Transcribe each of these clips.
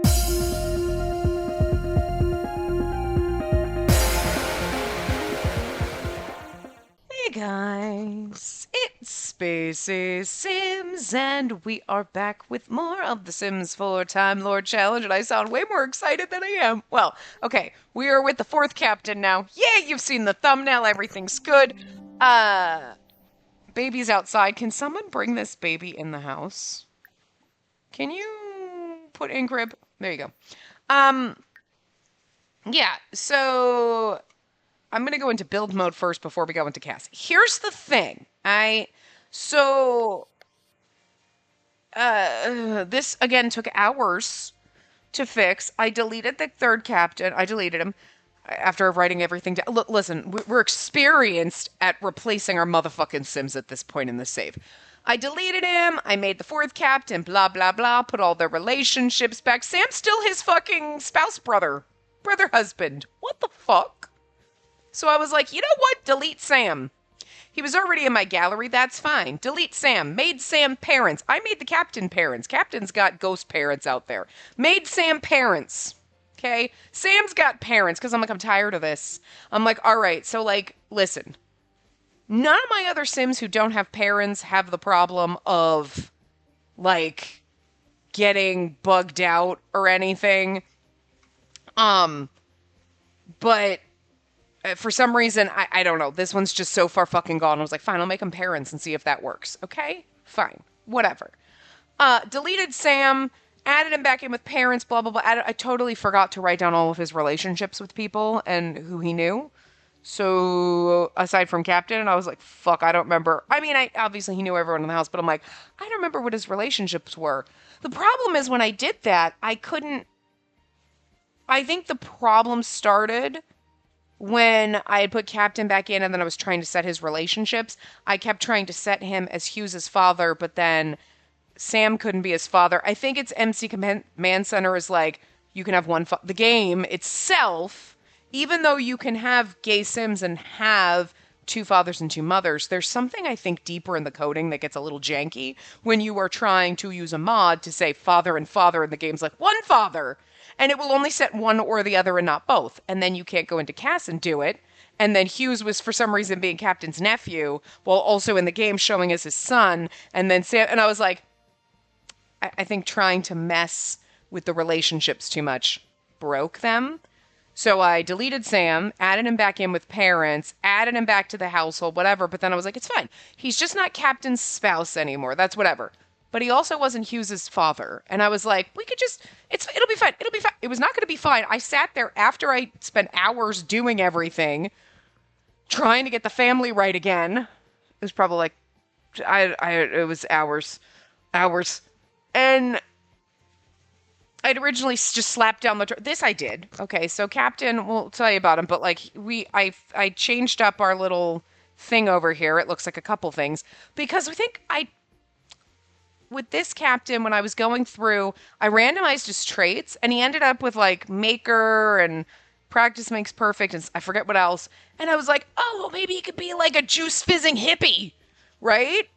Hey guys, it's Spacey Sims, and we are back with more of the Sims 4 Time Lord Challenge, and I sound way more excited than I am. Well, okay, we are with the fourth captain now. Yay, you've seen the thumbnail, everything's good. Baby's outside. Can someone bring this baby in the house? Can you put in crib? There you go. Yeah, so I'm gonna go into build mode first before we go into cast. Here's the thing. So this again took hours to fix. I deleted the third captain. I deleted him after writing everything down. Look, listen, we're experienced at replacing our motherfucking Sims at this point in the save. I deleted him. I made the fourth captain. Blah blah blah. Put all their relationships back. Sam's still his fucking spouse brother husband. What the fuck? So I was like, you know what? Delete Sam. He was already in my gallery. That's fine. Delete Sam. Made Sam parents. I made the captain parents. Captain's got ghost parents out there. Made Sam parents. Okay? Sam's got parents because I'm tired of this. I'm like, all right, so listen. None of my other Sims who don't have parents have the problem of, getting bugged out or anything. But for some reason, I don't know. This one's just so far fucking gone. I was like, fine, I'll make them parents and see if that works. Okay? Fine. Whatever. Deleted Sam, added him back in with parents, blah, blah, blah. I totally forgot to write down all of his relationships with people and who he knew. So, aside from Captain, I was like, fuck, I don't remember. I mean, obviously he knew everyone in the house, but I'm like, I don't remember what his relationships were. The problem is when I did that, I think the problem started when I had put Captain back in and then I was trying to set his relationships. I kept trying to set him as Hughes's father, but then Sam couldn't be his father. I think it's MC Command Center is like, you can have one the game itself, even though you can have gay Sims and have two fathers and two mothers, there's something I think deeper in the coding that gets a little janky when you are trying to use a mod to say father and father and the game's like one father. And it will only set one or the other and not both. And then you can't go into Cass and do it. And then Hughes was for some reason being Captain's nephew while also in the game showing as his son. And then Sam, and I was like, I think trying to mess with the relationships too much broke them. So I deleted Sam, added him back in with parents, added him back to the household, whatever. But then I was like, it's fine. He's just not Captain's spouse anymore. That's whatever. But he also wasn't Hughes's father. And I was like, we could just, it'll be fine. It'll be fine. It was not going to be fine. I sat there after I spent hours doing everything, trying to get the family right again. It was probably like, it was hours. And I'd originally just slapped down this I did. Okay, so Captain, we'll tell you about him, but I changed up our little thing over here. It looks like a couple things because with this Captain, when I was going through, I randomized his traits and he ended up with maker and practice makes perfect and I forget what else. And I was like, oh, well, maybe he could be like a juice fizzing hippie, right?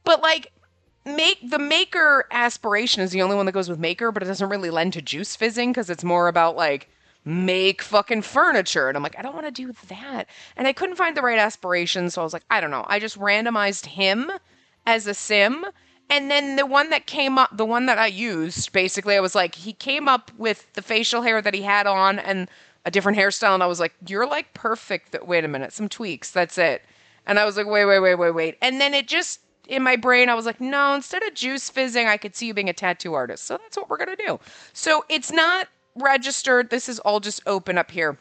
But the maker aspiration is the only one that goes with maker, but it doesn't really lend to juice fizzing because it's more about make fucking furniture. And I'm like, I don't want to do that. And I couldn't find the right aspiration. So I was like, I don't know. I just randomized him as a sim. And then the one that came up, the one that I used, basically, I was like, he came up with the facial hair that he had on and a different hairstyle. And I was like, you're perfect. Wait a minute, some tweaks. That's it. And I was like, wait. And then it just, in my brain, I was like, no, instead of juice fizzing, I could see you being a tattoo artist. So that's what we're going to do. So it's not registered. This is all just open up here.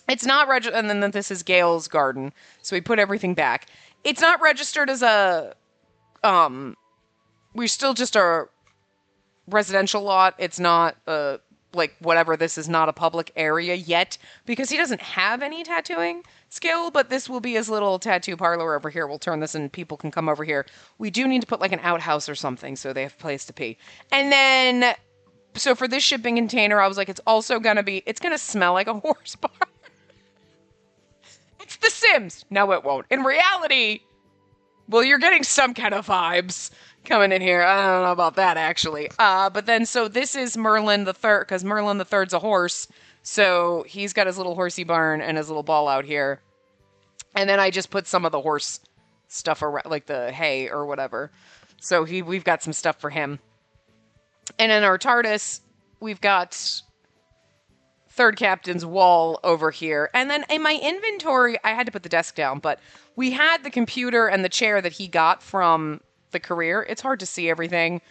It's not registered. And then this is Gail's garden. So we put everything back. It's not registered as we're still just a residential lot. It's not whatever. This is not a public area yet because he doesn't have any tattooing skill, but this will be his little tattoo parlor over here. We'll turn this and people can come over here. We do need to put an outhouse or something so they have a place to pee. And then, so for this shipping container, I was like, it's going to smell like a horse barn. It's The Sims. No, it won't. In reality, Well, you're getting some kind of vibes coming in here. I don't know about that actually. But then so this is Merlin the third because Merlin the third's a horse, so he's got his little horsey barn and his little ball out here. And then I just put some of the horse stuff around, like the hay or whatever. So we've got some stuff for him. And in our TARDIS, we've got third captain's wall over here. And then in my inventory, I had to put the desk down, but we had the computer and the chair that he got from the career. It's hard to see everything.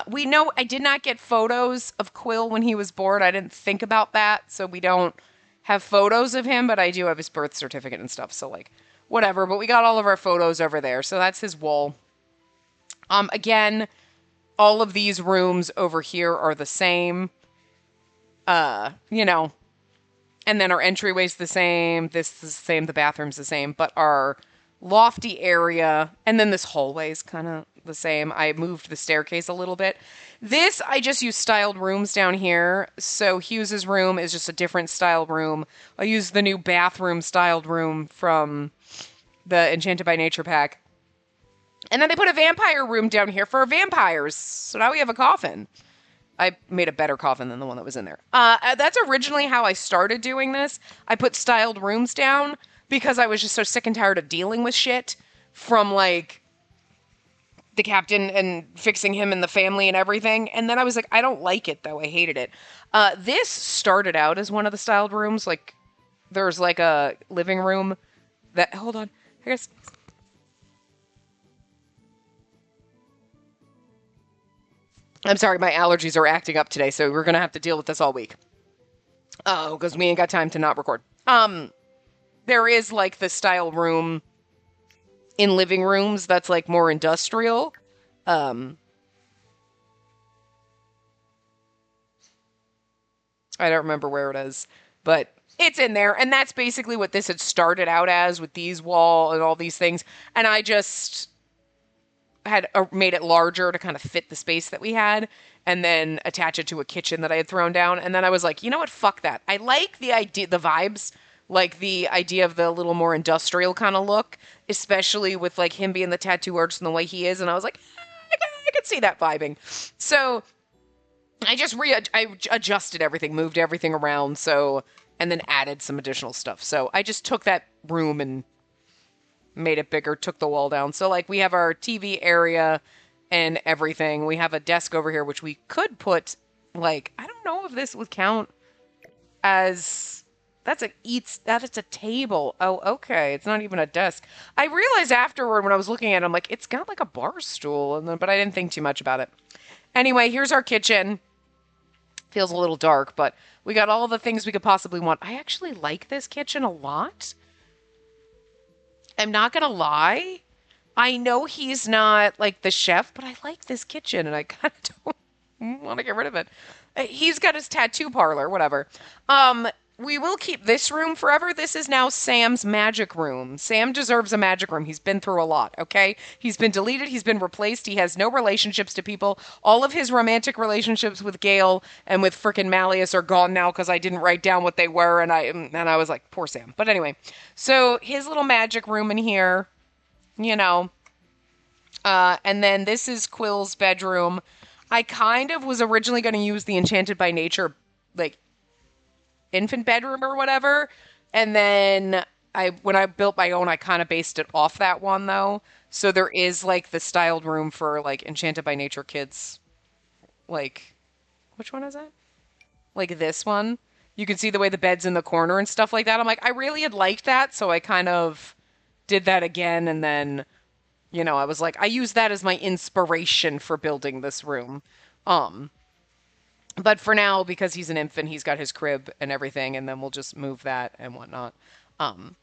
We know I did not get photos of Quill when he was born. I didn't think about that, so we don't have photos of him, but I do have his birth certificate and stuff, so like whatever. But we got all of our photos over there, so that's his wall. Again, all of these rooms over here are the same. You know, and then our entryway's the same. This is the same. The bathroom's the same, but our lofty area, and then this hallway's kind of the same. I moved the staircase a little bit. This, I just use styled rooms down here. So Hughes's room is just a different style room. I use the new bathroom styled room from the Enchanted by Nature pack. And then they put a vampire room down here for vampires. So now we have a coffin. I made a better coffin than the one that was in there. That's originally how I started doing this. I put styled rooms down because I was just so sick and tired of dealing with shit from, like, the captain and fixing him and the family and everything. And then I was like, I don't like it, though. I hated it. This started out as one of the styled rooms. Like, there's, like, a living room that... Hold on. I guess... I'm sorry, my allergies are acting up today, so we're going to have to deal with this all week. Oh, because we ain't got time to not record. There is, like, the style room in living rooms that's, like, more industrial. I don't remember where it is, but it's in there, and that's basically what this had started out as with these wall and all these things, and I just... had made it larger to kind of fit the space that we had and then attach it to a kitchen that I had thrown down. And then I was like, you know what? Fuck that. I like the idea, the vibes, like the idea of the little more industrial kind of look, especially with like him being the tattoo artist and the way he is. And I was like, I could see that vibing. So I just I adjusted everything, moved everything around. So, and then added some additional stuff. So I just took that room and made it bigger, took the wall down. So, like, we have our TV area and everything. We have a desk over here, which we could put, like, I don't know if this would count as... That's a table. Oh, okay. It's not even a desk. I realized afterward when I was looking at it, I'm like, it's got, like, a bar stool. But I didn't think too much about it. Anyway, here's our kitchen. Feels a little dark, but we got all the things we could possibly want. I actually like this kitchen a lot. I'm not going to lie. I know he's not, like, the chef, but I like this kitchen, and I kind of don't want to get rid of it. He's got his tattoo parlor, whatever. We will keep this room forever. This is now Sam's magic room. Sam deserves a magic room. He's been through a lot, okay? He's been deleted. He's been replaced. He has no relationships to people. All of his romantic relationships with Gale and with frickin' Malleus are gone now because I didn't write down what they were, and I was like, poor Sam. But anyway, so his little magic room in here, you know. And then this is Quill's bedroom. I kind of was originally going to use the Enchanted by Nature, like, infant bedroom or whatever, and then when I built my own, I kind of based it off that one, though. So there is, like, the styled room for, like, Enchanted by Nature kids. Like, which one is that? Like this one. You can see the way the bed's in the corner and stuff like that. I'm like, I really had liked that, so I kind of did that again, and then, you know, I was like, I used that as my inspiration for building this room. But for now, because he's an infant, he's got his crib and everything, and then we'll just move that and whatnot. And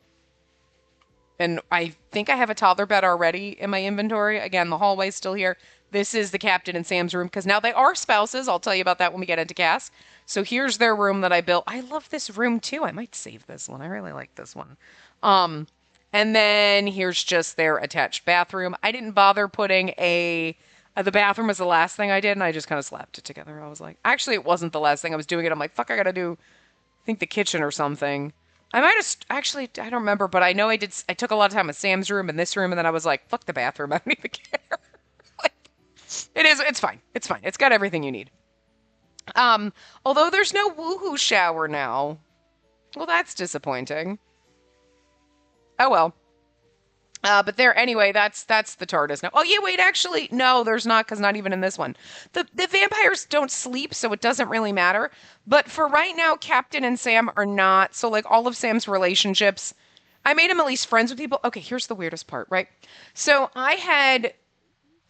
I think I have a toddler bed already in my inventory. Again, the hallway's still here. This is the Captain and Sam's room, because now they are spouses. I'll tell you about that when we get into cast. So here's their room that I built. I love this room, too. I might save this one. I really like this one. And then here's just their attached bathroom. I didn't bother putting the bathroom was the last thing I did, and I just kind of slapped it together. I was like, actually, it wasn't the last thing I was doing it. I'm like, fuck, I gotta do, I think, the kitchen or something. I might have actually. I don't remember, but I know I did. I took a lot of time with Sam's room and this room, and then I was like, "Fuck the bathroom. I don't even care." Like, it is. It's fine. It's fine. It's got everything you need. Although there's no woohoo shower now. Well, that's disappointing. Oh well. But there, anyway, that's the TARDIS now. Oh yeah, wait, actually, no, there's not, because not even in this one. The vampires don't sleep, so it doesn't really matter. But for right now, Captain and Sam are not. So like all of Sam's relationships, I made him at least friends with people. Okay, here's the weirdest part, right? So I had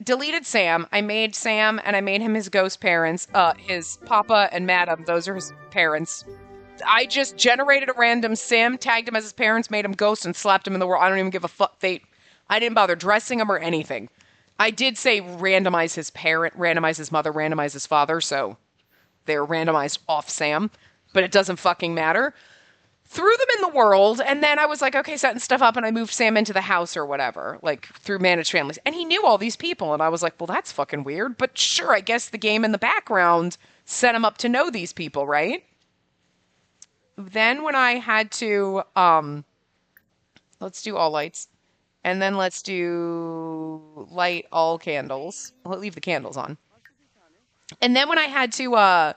deleted Sam. I made Sam and I made him his ghost parents, his papa and madam. Those are his parents. I just generated a random sim, tagged him as his parents, made him ghost, and slapped him in the world. I don't even give a fuck. I didn't bother dressing him or anything. I did say randomize his parent, randomize his mother, randomize his father, so they're randomized off Sam, but it doesn't fucking matter. Threw them in the world, and then I was like, okay, setting stuff up, and I moved Sam into the house or whatever, like through managed families. And he knew all these people, and I was like, well, that's fucking weird, but sure, I guess the game in the background set him up to know these people, right? Then when I had to, let's do all lights. And then let's do light all candles. I'll leave the candles on. And then when I had to, and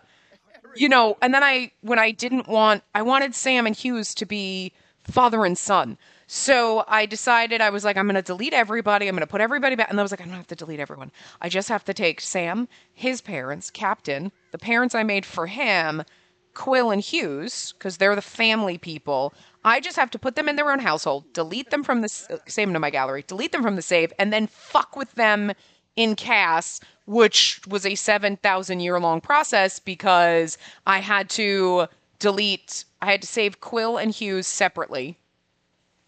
then when I didn't want, I wanted Sam and Hughes to be father and son. So I decided, I was like, I'm going to delete everybody. I'm going to put everybody back. And I was like, I don't have to delete everyone. I just have to take Sam, his parents, Captain, the parents I made for him, Quill and Hughes, because they're the family people. I just have to put them in their own household, delete them from the save them to my gallery, delete them from the save, and then fuck with them in CAS, which was a 7,000 year long process because I had to save Quill and Hughes separately.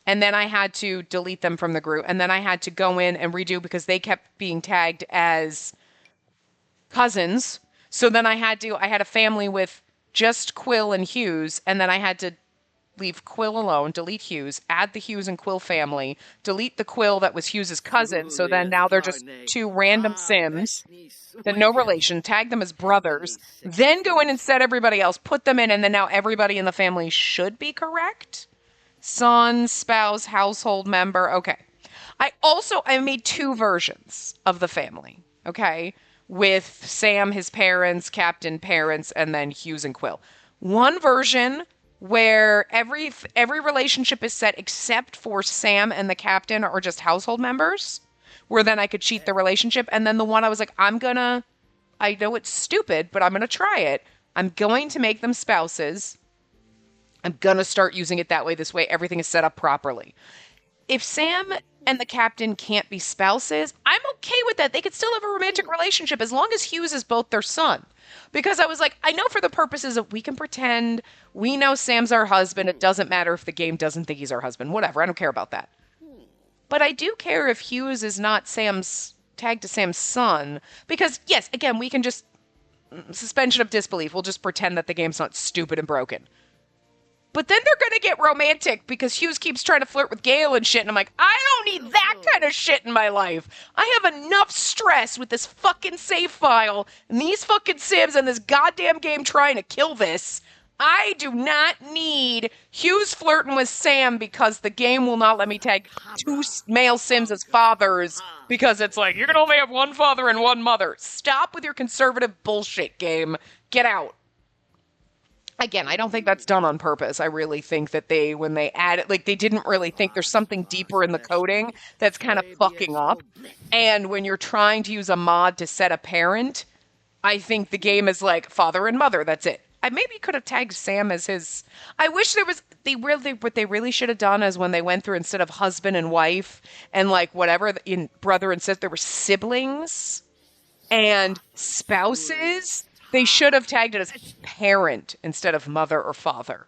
And then I had to delete them from the group. And then I had to go in and redo because they kept being tagged as cousins. So then I had a family with just Quill and Hughes, and then I had to leave Quill alone, delete Hughes, add the Hughes and Quill family, delete the Quill that was Hughes' cousin, so then now they're just two random Sims, that no relation, tag them as brothers, then go in and set everybody else, put them in, and then now everybody in the family should be correct? Son, spouse, household member, okay. I made two versions of the family, okay? With Sam, his parents, Captain, parents, and then Hughes and Quill. One version where every relationship is set except for Sam and the Captain are just household members, where then I could cheat the relationship. And then the one I was like, I know it's stupid, but I'm going to try it. I'm going to make them spouses. I'm going to start using it that way. This way, everything is set up properly. If Sam and the Captain can't be spouses, I'm okay with that. They could still have a romantic relationship as long as Hughes is both their son. Because I was like, I know for the purposes of we can pretend we know Sam's our husband. It doesn't matter if the game doesn't think he's our husband. Whatever. I don't care about that. But I do care if Hughes is not tagged to Sam's son. Because, yes, again, we can just suspension of disbelief. We'll just pretend that the game's not stupid and broken. But then they're going to get romantic because Hughes keeps trying to flirt with Gale and shit. And I'm like, I don't need that kind of shit in my life. I have enough stress with this fucking save file and these fucking Sims and this goddamn game trying to kill this. I do not need Hughes flirting with Sam because the game will not let me tag two male Sims as fathers because it's like, you're going to only have one father and one mother. Stop with your conservative bullshit, game. Get out. Again, I don't think that's done on purpose. I really think that when they add it, like they didn't really think there's something deeper in the coding that's kind of fucking up. And when you're trying to use a mod to set a parent, I think the game is like father and mother. That's it. I maybe could have tagged Sam as his. I wish there was. What they really should have done is when they went through instead of husband and wife and like whatever in brother and sister, there were siblings and spouses. They should have tagged it as parent instead of mother or father.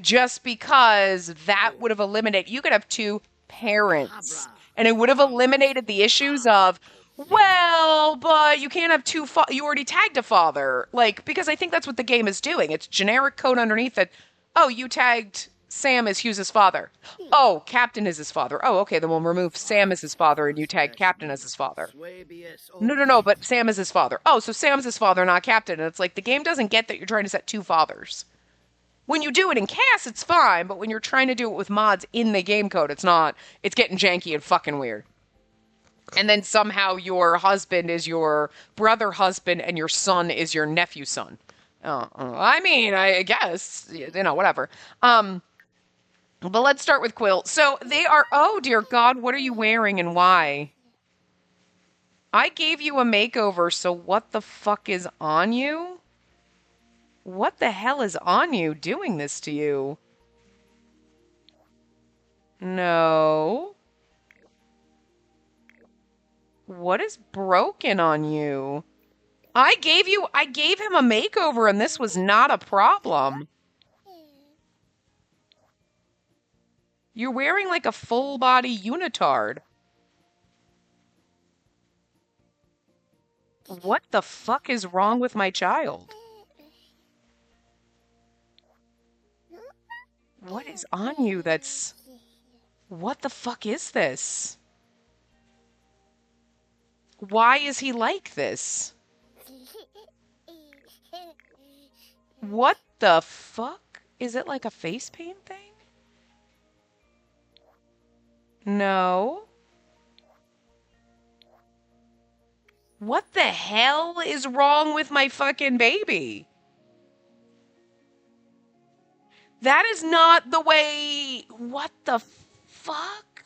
Just because that would have eliminated, you could have two parents. And it would have eliminated the issues of, well, but you can't have you already tagged a father. Like, because I think that's what the game is doing. It's generic code underneath that, oh, you tagged Sam as Hughes' father. Oh, Captain is his father. Oh, okay, then we'll remove Sam as his father and you tag Captain as his father. No, but Sam is his father. Oh, so Sam's his father, not Captain. And it's like, the game doesn't get that you're trying to set two fathers. When you do it in CAS, it's fine, but when you're trying to do it with mods in the game code, it's not. It's getting janky and fucking weird. And then somehow your husband is your brother husband and your son is your nephew son. I mean, I guess, whatever. But let's start with Quill. So they are, oh dear God, what are you wearing and why? I gave you a makeover, so what the fuck is on you? What the hell is on you doing this to you? No. What is broken on you? I gave him a makeover and this was not a problem. You're wearing like a full body unitard. What the fuck is wrong with my child? What is on you that's... What the fuck is this? Why is he like this? What the fuck? Is it like a face paint thing? No. What the hell is wrong with my fucking baby? That is not the way... What the fuck?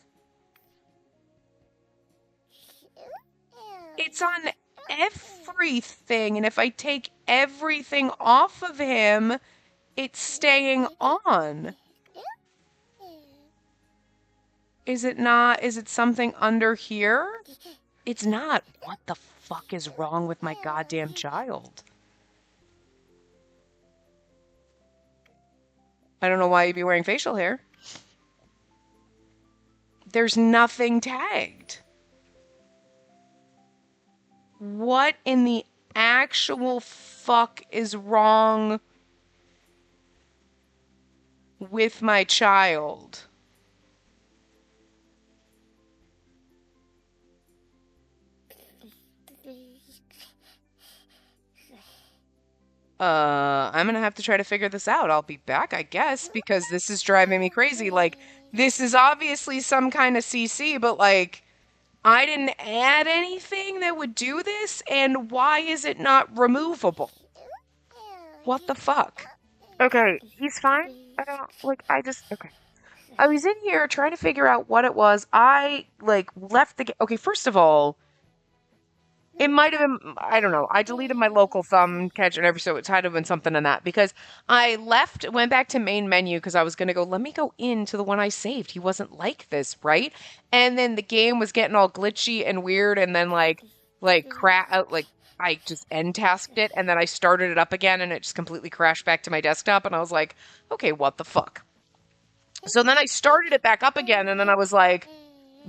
It's on everything, and if I take everything off of him, it's staying on. Is it not? Is it something under here? It's not. What the fuck is wrong with my goddamn child? I don't know why you'd be wearing facial hair. There's nothing tagged. What in the actual fuck is wrong with my child? I'm gonna have to try to figure this out. I'll be back, I guess, because this is driving me crazy. Like, this is obviously some kind of CC, but like, I didn't add anything that would do this, and why is it not removable? What the fuck? Okay, he's fine. Okay. I was in here trying to figure out what it was. I, left the game. Okay, first of all, it might have been, I don't know. I deleted my local thumb catch and everything, so it had to have been something in that. Because I went back to main menu because I was going to go, let me go into the one I saved. He wasn't like this, right? And then the game was getting all glitchy and weird, and then I just end tasked it, and then I started it up again, and it just completely crashed back to my desktop, and I was like, okay, what the fuck? So then I started it back up again, and then I was like,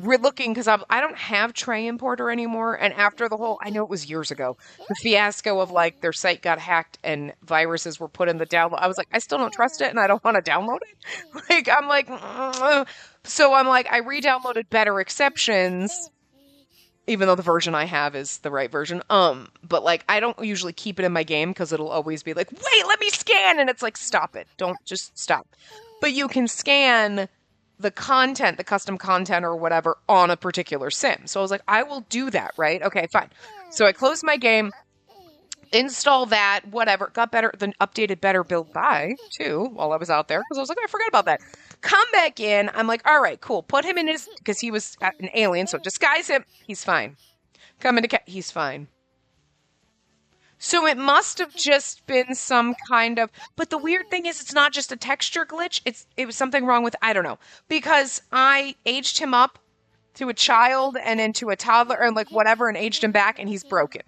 we're looking, because I don't have Tray Importer anymore, and after the whole, I know it was years ago, the fiasco of, their site got hacked and viruses were put in the download, I was like, I still don't trust it, and I don't want to download it. So I'm like, I re-downloaded Better Exceptions, even though the version I have is the right version, but, I don't usually keep it in my game, because it'll always be like, wait, let me scan, and it's like, stop it, don't, just stop. But you can scan the content, the custom content or whatever on a particular sim. So I was like, I will do that, right? Okay, fine. So I closed my game, install that, whatever. Got better, the updated Better Build By, too, while I was out there. Because I was like, I forgot about that. Come back in. I'm like, all right, cool. Put him in his, because he was an alien, so disguise him. He's fine. Come into, he's fine. So it must have just been some kind of, but the weird thing is it's not just a texture glitch. It was something wrong with, I don't know, because I aged him up to a child and into a toddler and whatever and aged him back and he's broken.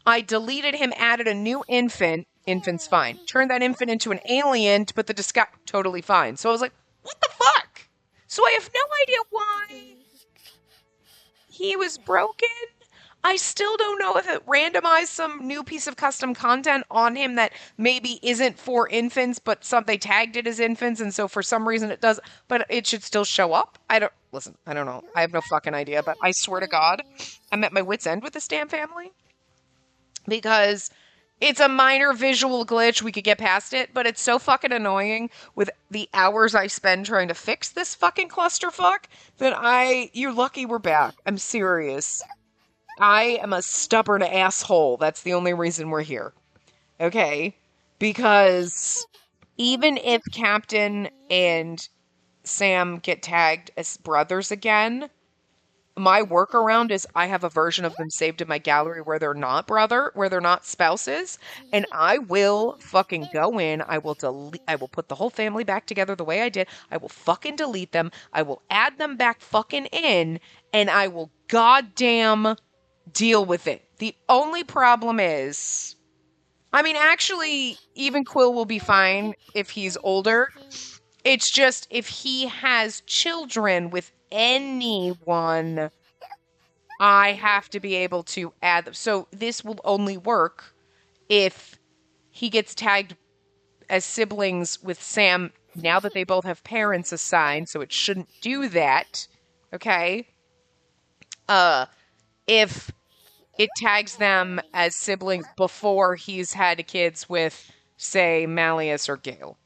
I deleted him, added a new infant. Infant's fine. Turned that infant into an alien to put the disguise, totally fine. So I was like, what the fuck? So I have no idea why he was broken. I still don't know if it randomized some new piece of custom content on him that maybe isn't for infants, but they tagged it as infants, and so for some reason it does, but it should still show up. I don't know. I have no fucking idea, but I swear to God, I'm at my wit's end with this damn family. Because It's a minor visual glitch. We could get past it, but it's so fucking annoying with the hours I spend trying to fix this fucking clusterfuck that you're lucky we're back. I'm serious. I am a stubborn asshole. That's the only reason we're here. Okay? Because even if Captain and Sam get tagged as brothers again, my workaround is I have a version of them saved in my gallery where they're not where they're not spouses, and I will fucking go in, I will put the whole family back together the way I did. I will fucking delete them. I will add them back fucking in, and I will goddamn deal with it. The only problem is, I mean, actually, even Quill will be fine if he's older. It's just if he has children with anyone, I have to be able to add them. So this will only work if he gets tagged as siblings with Sam now that they both have parents assigned, so it shouldn't do that. Okay? If it tags them as siblings before he's had kids with, say, Malleus or Gale.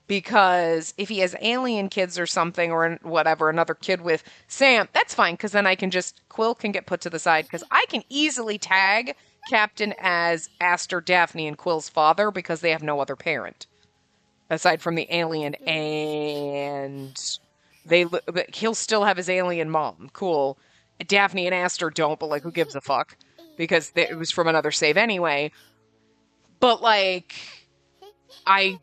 Because if he has alien kids or something, or whatever, another kid with Sam, that's fine, because then Quill can get put to the side, because I can easily tag Captain as Aster, Daphne, and Quill's father, because they have no other parent. Aside from the alien, and he'll still have his alien mom. Cool. Daphne and Aster don't, but, like, who gives a fuck? Because it was from another save anyway. But, like,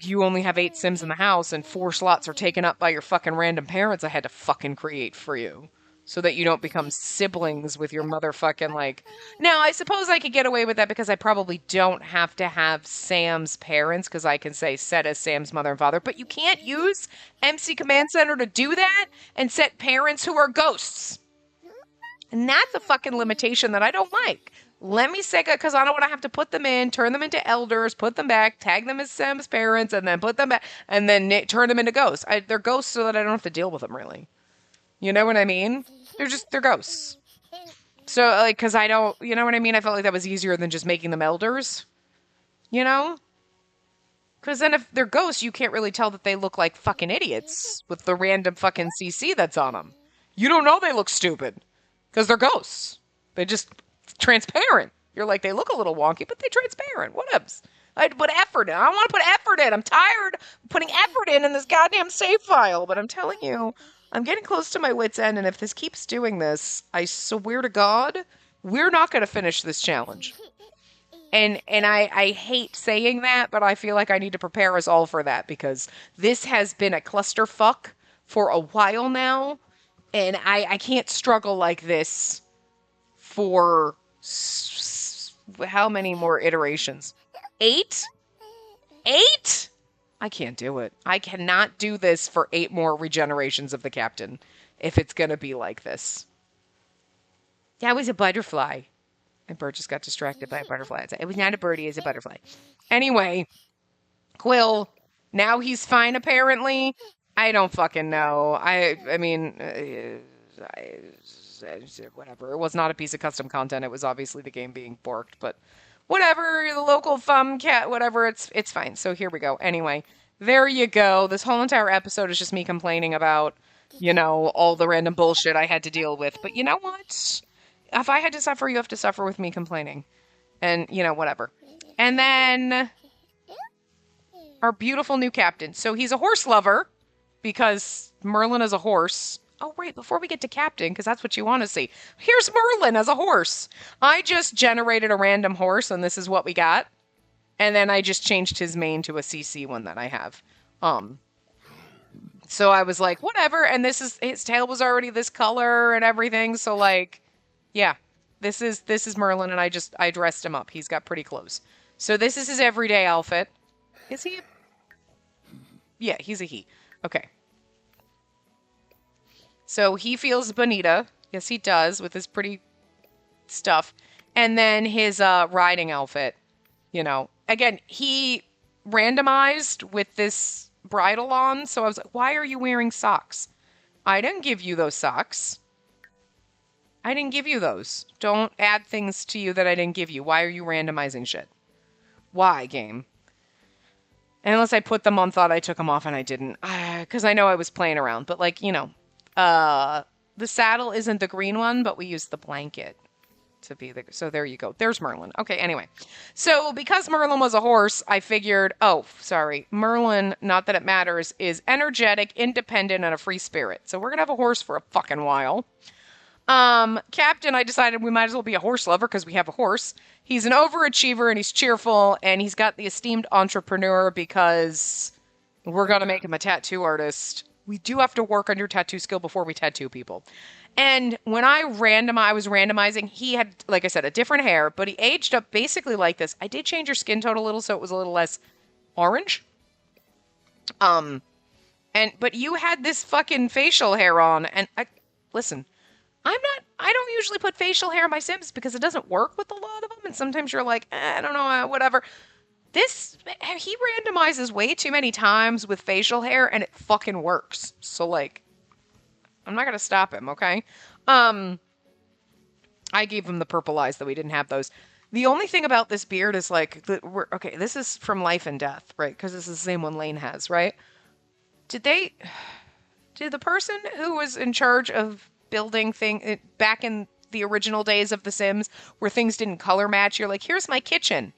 you only have 8 Sims in the house, and 4 slots are taken up by your fucking random parents I had to fucking create for you. So that you don't become siblings with your motherfucking, like... Now, I suppose I could get away with that because I probably don't have to have Sam's parents, because I can say set as Sam's mother and father, but you can't use MC Command Center to do that and set parents who are ghosts. And that's a fucking limitation that I don't like. Let me Sega, because I don't want to have to put them in, turn them into elders, put them back, tag them as Sam's parents, and then put them back, and then turn them into ghosts. They're ghosts so that I don't have to deal with them, really. You know what I mean? They're ghosts. So, like, because I don't, you know what I mean? I felt like that was easier than just making them elders. You know? Because then if they're ghosts, you can't really tell that they look like fucking idiots with the random fucking CC that's on them. You don't know they look stupid. Because they're ghosts. They just... transparent. You're like, they look a little wonky, but they're transparent. Whatevs. I'd put effort in. I want to put effort in. I'm tired of putting effort in this goddamn save file. But I'm telling you, I'm getting close to my wit's end, and if this keeps doing this, I swear to God, we're not going to finish this challenge. And I hate saying that, but I feel like I need to prepare us all for that, because this has been a clusterfuck for a while now, and I can't struggle like this for how many more iterations? 8? 8? I can't do it. I cannot do this for 8 more regenerations of the captain if it's going to be like this. That was a butterfly. My bird just got distracted by a butterfly. It was not a birdie, it's a butterfly. Anyway, Quill, now he's fine apparently. I don't fucking know. I mean, whatever. It was not a piece of custom content. It was obviously the game being borked, but whatever. The local thumb cat, whatever. It's fine. So here we go. Anyway, there you go. This whole entire episode is just me complaining about, all the random bullshit I had to deal with. But you know what? If I had to suffer, you have to suffer with me complaining. And, whatever. And then our beautiful new captain. So he's a horse lover because Merlin is a horse. Oh, right, before we get to Captain, because that's what you want to see. Here's Merlin as a horse. I just generated a random horse, and this is what we got. And then I just changed his mane to a CC one that I have. So I was like, whatever, and his tail was already this color and everything, so like, yeah. This is Merlin, and I dressed him up. He's got pretty clothes. So this is his everyday outfit. Is he? Yeah, he's a he. Okay. So he feels Bonita. Yes, he does, with his pretty stuff. And then his riding outfit. Again, he randomized with this bridle on. So I was like, why are you wearing socks? I didn't give you those socks. I didn't give you those. Don't add things to you that I didn't give you. Why are you randomizing shit? Why, game? Unless I put them on, thought I took them off, and I didn't. Because I know I was playing around. But, like, the saddle isn't the green one, but we used the blanket to be the... So there you go. There's Merlin. Okay, anyway. So because Merlin was a horse, I figured... Oh, sorry. Merlin, not that it matters, is energetic, independent, and a free spirit. So we're going to have a horse for a fucking while. Captain, I decided we might as well be a horse lover because we have a horse. He's an overachiever and he's cheerful and he's got the esteemed entrepreneur because we're going to make him a tattoo artist. We do have to work on your tattoo skill before we tattoo people. And when I was randomizing, he had, like I said, a different hair, but he aged up basically like this. I did change your skin tone a little so it was a little less orange. But you had this fucking facial hair on and listen, I don't usually put facial hair in my Sims because it doesn't work with a lot of them. And sometimes you're like, I don't know, whatever. He randomizes way too many times with facial hair and it fucking works. So, like, I'm not going to stop him, okay? I gave him the purple eyes, though we didn't have those. The only thing about this beard is, like, okay, this is from Life and Death, right? Because this is the same one Lane has, right? Did the person who was in charge of building back in the original days of The Sims where things didn't color match, you're like, here's my kitchen.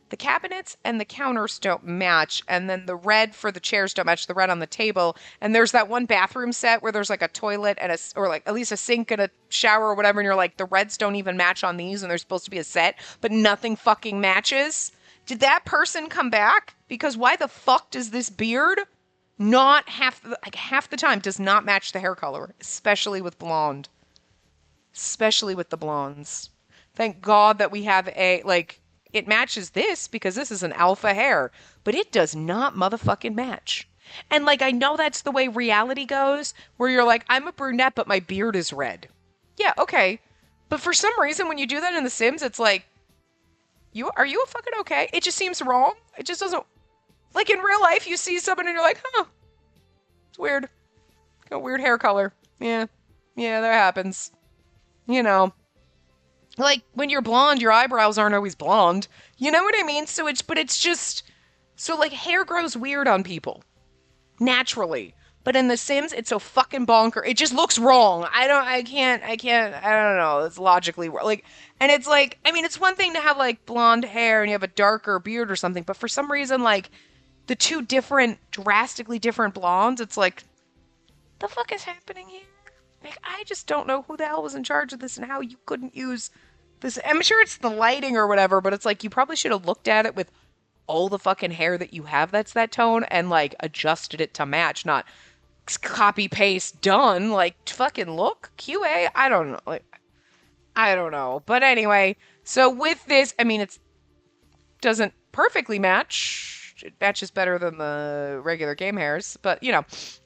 The cabinets and the counters don't match, and then the red for the chairs don't match the red on the table, and there's that one bathroom set where there's like a toilet and or like at least a sink and a shower or whatever, and you're like, the reds don't even match on these, and they're supposed to be a set, but nothing fucking matches. Did that person come back? Because why the fuck does this beard not half the time does not match the hair color, especially with blonde. Especially with the blondes. Thank God that we have it matches this because this is an alpha hair, but it does not motherfucking match. And like, I know that's the way reality goes, where you're like, I'm a brunette, but my beard is red. Yeah, okay. But for some reason, when you do that in The Sims, it's like, are you fucking okay? It just seems wrong. It just doesn't... Like, in real life, you see someone and you're like, huh, it's weird. Got a weird hair color. Yeah, that happens. You know. Like, when you're blonde, your eyebrows aren't always blonde. You know what I mean? So it's just... So, like, hair grows weird on people. Naturally. But in The Sims, it's so fucking bonker. It just looks wrong. I don't know. It's logically wrong. Like, and it's like, I mean, it's one thing to have, like, blonde hair and you have a darker beard or something, but for some reason, like, the two drastically different blondes, it's like, the fuck is happening here? Like, I just don't know who the hell was in charge of this and how you couldn't use this. I'm sure it's the lighting or whatever, but it's like, you probably should have looked at it with all the fucking hair that you have that's that tone and, like, adjusted it to match, not copy paste done. Like, fucking look, QA. I don't know. Like, I don't know. But anyway, so with this, I mean, it doesn't perfectly match. It matches better than the regular game hairs, but you know.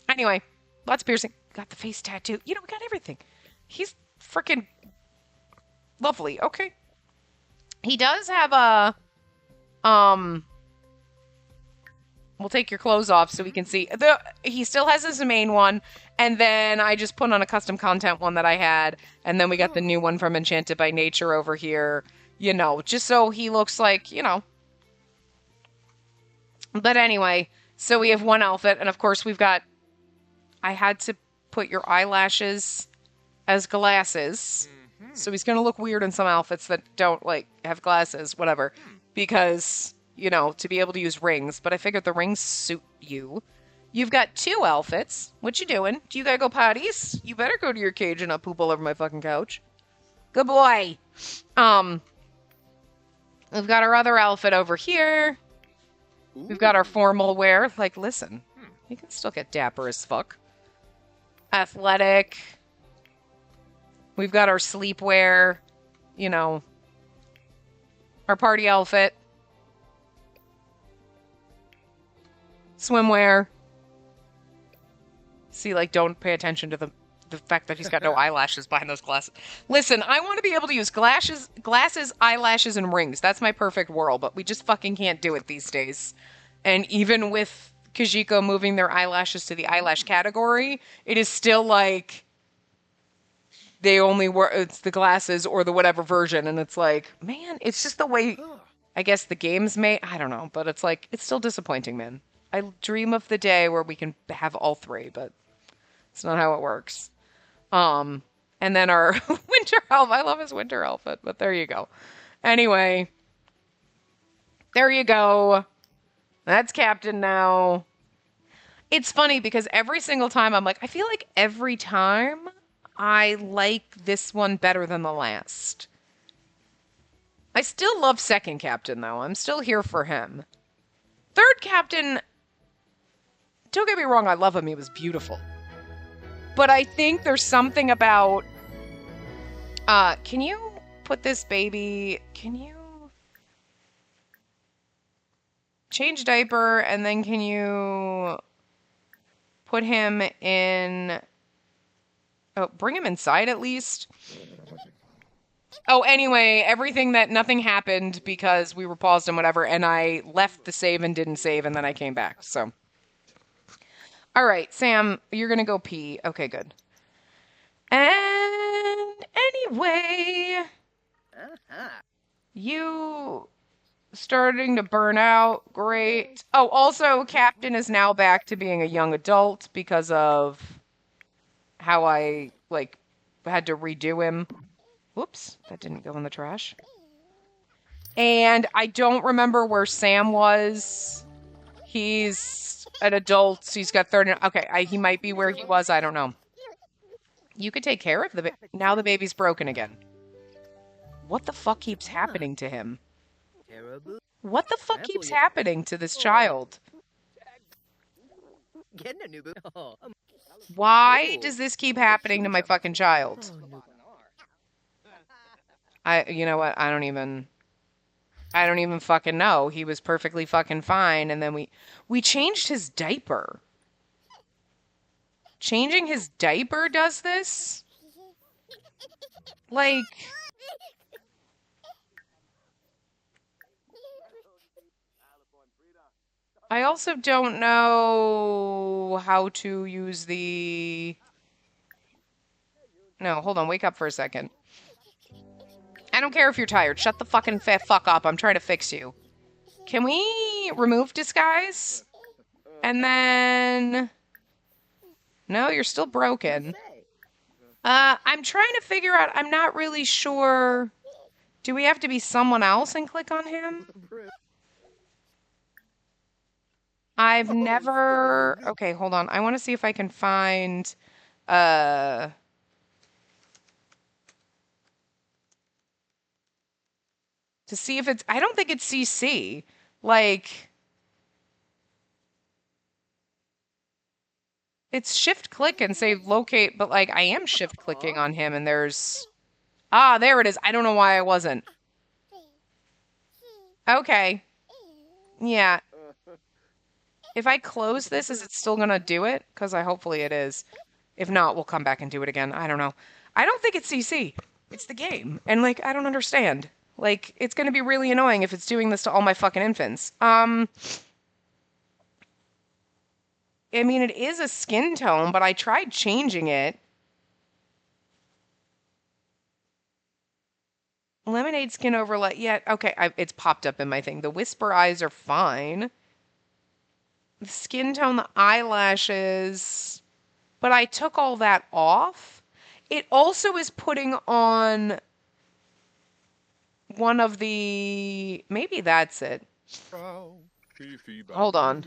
Anyway, lots of piercing. Got the face tattoo. You know, we got everything. He's freaking lovely. Okay. He does have a we'll take your clothes off so we can see. He still has his main one, and then I just put on a custom content one that I had, and then we got the new one from Enchanted by Nature over here, you know, just so he looks like, you know. But anyway, so we have one outfit, and of course I had to put your eyelashes as glasses, so he's gonna look weird in some outfits that don't, like, have glasses, whatever, because... You know, to be able to use rings, but I figured the rings suit you. You've got two outfits. What you doing? Do you gotta go potties? You better go to your cage and not poop all over my fucking couch. Good boy. We've got our other outfit over here. We've got our formal wear. Like, listen, you can still get dapper as fuck. Athletic. We've got our sleepwear. You know, our party outfit. Swimwear. See, like, don't pay attention to the fact that he's got no eyelashes behind those glasses. Listen, I want to be able to use glasses, eyelashes, and rings. That's my perfect world, but we just fucking can't do it these days. And even with Kajiko moving their eyelashes to the eyelash category, it is still like they only wear it's the glasses or the whatever version, and it's like, man, it's just the way I guess the games may, I don't know, but it's like, it's still disappointing, man. I dream of the day where we can have all three, but it's not how it works. Um, and then our winter elf, I love his winter outfit, but there you go. Anyway, there you go. That's Captain now. It's funny because every single time I'm like, I feel like every time I like this one better than the last. I still love second captain though. I'm still here for him. Third captain, don't get me wrong, I love him. He was beautiful. But I think there's something about can you put this baby, can you change diaper and then can you put him in, oh, bring him inside at least. Oh, anyway, nothing happened because we were paused and whatever, and I left the save and didn't save, and then I came back, so. All right, Sam, you're gonna go pee. Okay, good. And anyway, you starting to burn out. Great. Oh, also, Captain is now back to being a young adult because of how I, like, had to redo him. Whoops, that didn't go in the trash. And I don't remember where Sam was. He's an adult. He's got 30. Okay, he might be where he was. I don't know. You could take care of the baby. Now the baby's broken again. What the fuck keeps happening to him? What the fuck keeps happening to this child? Why does this keep happening to my fucking child? You know what? I don't even fucking know. He was perfectly fucking fine, and then we changed his diaper. Changing his diaper does this? Like, I also don't know how to use the... No, hold on. Wake up for a second. I don't care if you're tired. Shut the fucking fuck up. I'm trying to fix you. Can we remove disguise? And then... No, you're still broken. I'm trying to figure out... I'm not really sure... Do we have to be someone else and click on him? I've never... Okay, hold on. I want to see if I can find... To see if it's... I don't think it's CC. Like... It's shift click and say locate, but like I am shift clicking on him and there's... Ah, there it is. I don't know why I wasn't. Okay. Yeah. If I close this, is it still gonna do it? Because hopefully it is. If not, we'll come back and do it again. I don't know. I don't think it's CC. It's the game. And like, I don't understand. Like, it's gonna be really annoying if it's doing this to all my fucking infants. I mean, it is a skin tone, but I tried changing it. Lemonade skin overlay. Yeah, okay, it's popped up in my thing. The whisper eyes are fine. The skin tone, the eyelashes. But I took all that off. It also is putting on one of the... Maybe that's it. Hold on.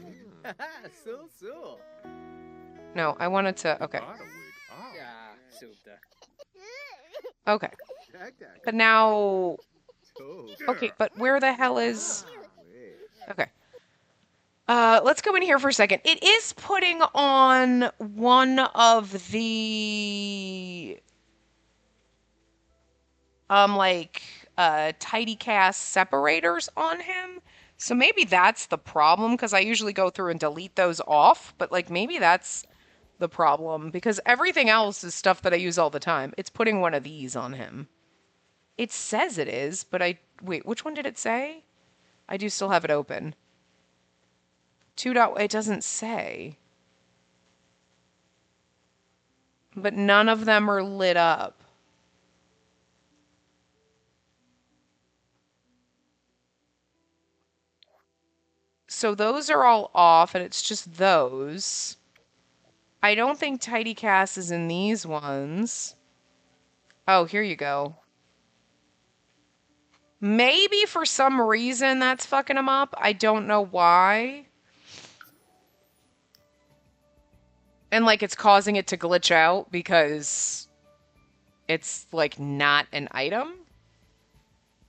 No, I wanted to... Okay. Okay. But now... Okay, but where the hell is... Okay. Let's go in here for a second. It is putting on one of the... tidy cast separators on him. So maybe that's the problem, because I usually go through and delete those off, but like maybe that's the problem, because everything else is stuff that I use all the time. It's putting one of these on him. It says it is, but wait, which one did it say? I do still have it open. It doesn't say. But none of them are lit up. So those are all off, and it's just those. I don't think Tidy Cass is in these ones. Oh, here you go. Maybe for some reason that's fucking him up. I don't know why. And like it's causing it to glitch out because it's like not an item.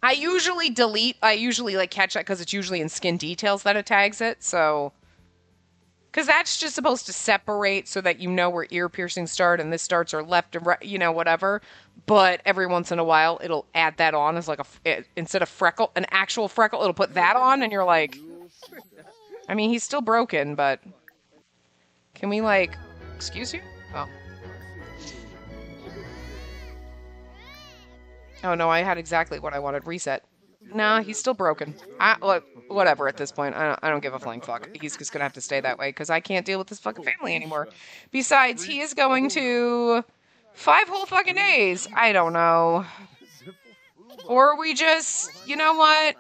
I usually like catch that because it's usually in skin details that it tags it. So, because that's just supposed to separate so that you know where ear piercings start and this starts or left and right, whatever. But every once in a while, it'll add that on as like instead of an actual freckle, it'll put that on, and you're like, I mean, he's still broken, but can we like, excuse you? Oh. Oh no, I had exactly what I wanted. Reset. Nah, he's still broken. Look, whatever at this point. I don't give a flying fuck. He's just gonna have to stay that way because I can't deal with this fucking family anymore. Besides, he is going to 5 whole fucking days. I don't know. Or we just, you know what?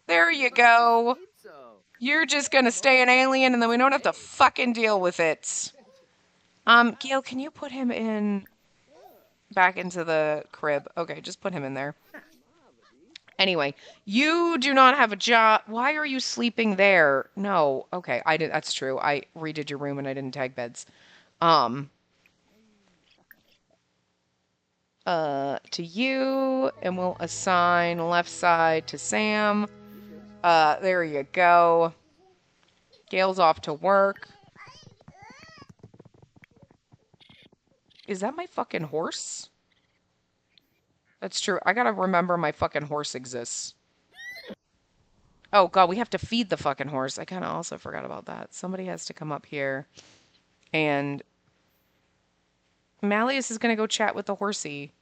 There you go. You're just gonna stay an alien and then we don't have to fucking deal with it. Gail, can you put him back into the crib? Okay, just put him in there. Anyway, you do not have a job. Why are you sleeping there? No. Okay, that's true. I redid your room and I didn't tag beds. To you, and we'll assign left side to Sam. There you go. Gail's off to work. Is that my fucking horse? That's true. I gotta remember my fucking horse exists. Oh god, we have to feed the fucking horse. I kind of also forgot about that. Somebody has to come up here. And Malleus is gonna go chat with the horsey.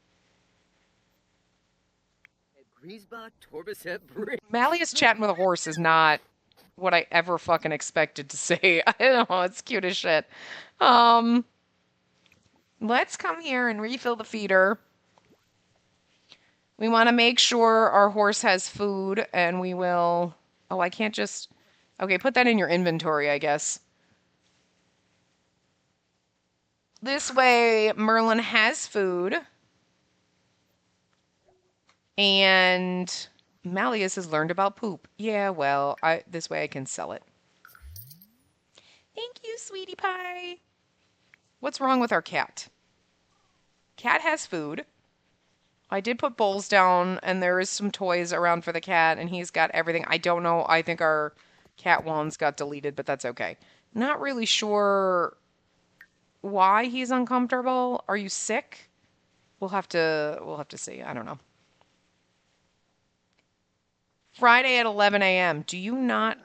Malleus chatting with a horse is not what I ever fucking expected to say. I don't know, it's cute as shit. Let's come here and refill the feeder. We want to make sure our horse has food, and we will... Oh, I can't just... Okay, put that in your inventory, I guess. This way, Merlin has food. And Malleus has learned about poop. Yeah, well, this way I can sell it. Thank you, sweetie pie. What's wrong with our cat? Cat has food. I did put bowls down, and there is some toys around for the cat, and he's got everything. I don't know. I think our cat wands got deleted, but that's okay. Not really sure why he's uncomfortable. Are you sick? We'll have to see. I don't know. Friday at 11 a.m. Do you not...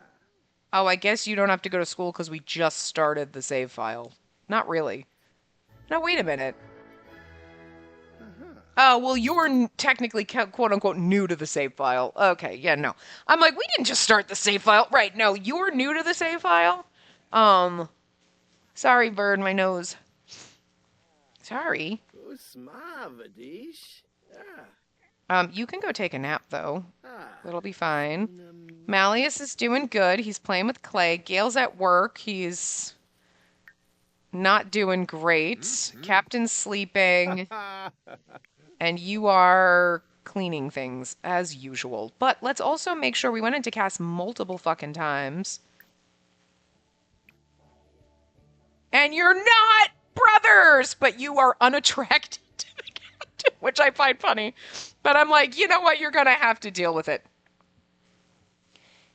Oh, I guess you don't have to go to school because we just started the save file. Not really. No, wait a minute. Oh, well, you're technically quote-unquote new to the save file. Okay, yeah, no. I'm like, we didn't just start the save file. Right, no, you're new to the save file? Sorry, bird, my nose. Sorry. You can go take a nap, though. It'll be fine. Malleus is doing good. He's playing with Clay. Gail's at work. He's not doing great. Captain's sleeping. And you are cleaning things, as usual. But let's also make sure we went into Cass multiple fucking times. And you're not brothers, but you are unattracted to the captain, which I find funny. But I'm like, you know what? You're going to have to deal with it.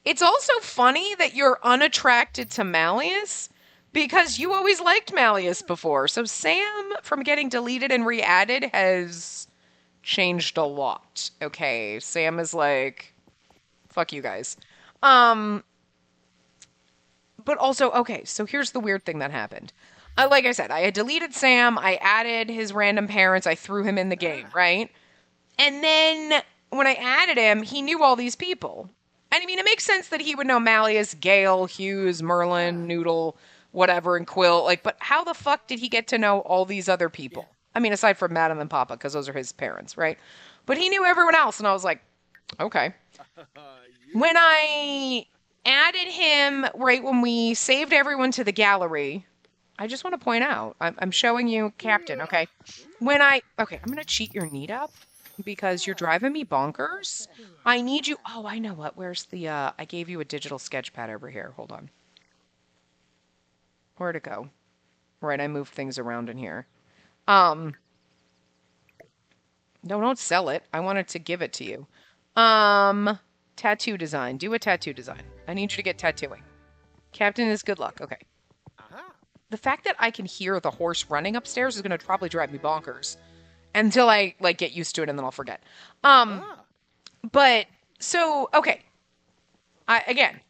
It's also funny that you're unattracted to Malleus because you always liked Malleus before. So Sam, from getting deleted and re-added, has changed a lot. Okay, Sam is like, fuck you guys. But also, okay, so here's the weird thing that happened. Like I said, I had deleted Sam, I added his random parents, I threw him in the game, right? And then when I added him, he knew all these people. And I mean, it makes sense that he would know Malleus, Gale, Hughes, Merlin, Noodle, whatever, and Quill. Like, but how the fuck did he get to know all these other people? I mean, aside from Madam and Papa, because those are his parents, right? But he knew everyone else, and I was like, okay. When I added him right when we saved everyone to the gallery, I just want to point out, I'm showing you Captain, okay? Okay, I'm going to cheat your need up because you're driving me bonkers. I need you. Oh, I know what. Where's the, I gave you a digital sketch pad over here. Hold on. Where'd it go? Right, I moved things around in here. No, don't sell it. I wanted to give it to you. Tattoo design. Do a tattoo design. I need you to get tattooing. Captain is good luck. Okay. The fact that I can hear the horse running upstairs is going to probably drive me bonkers until I like get used to it and then I'll forget. But so okay. Again,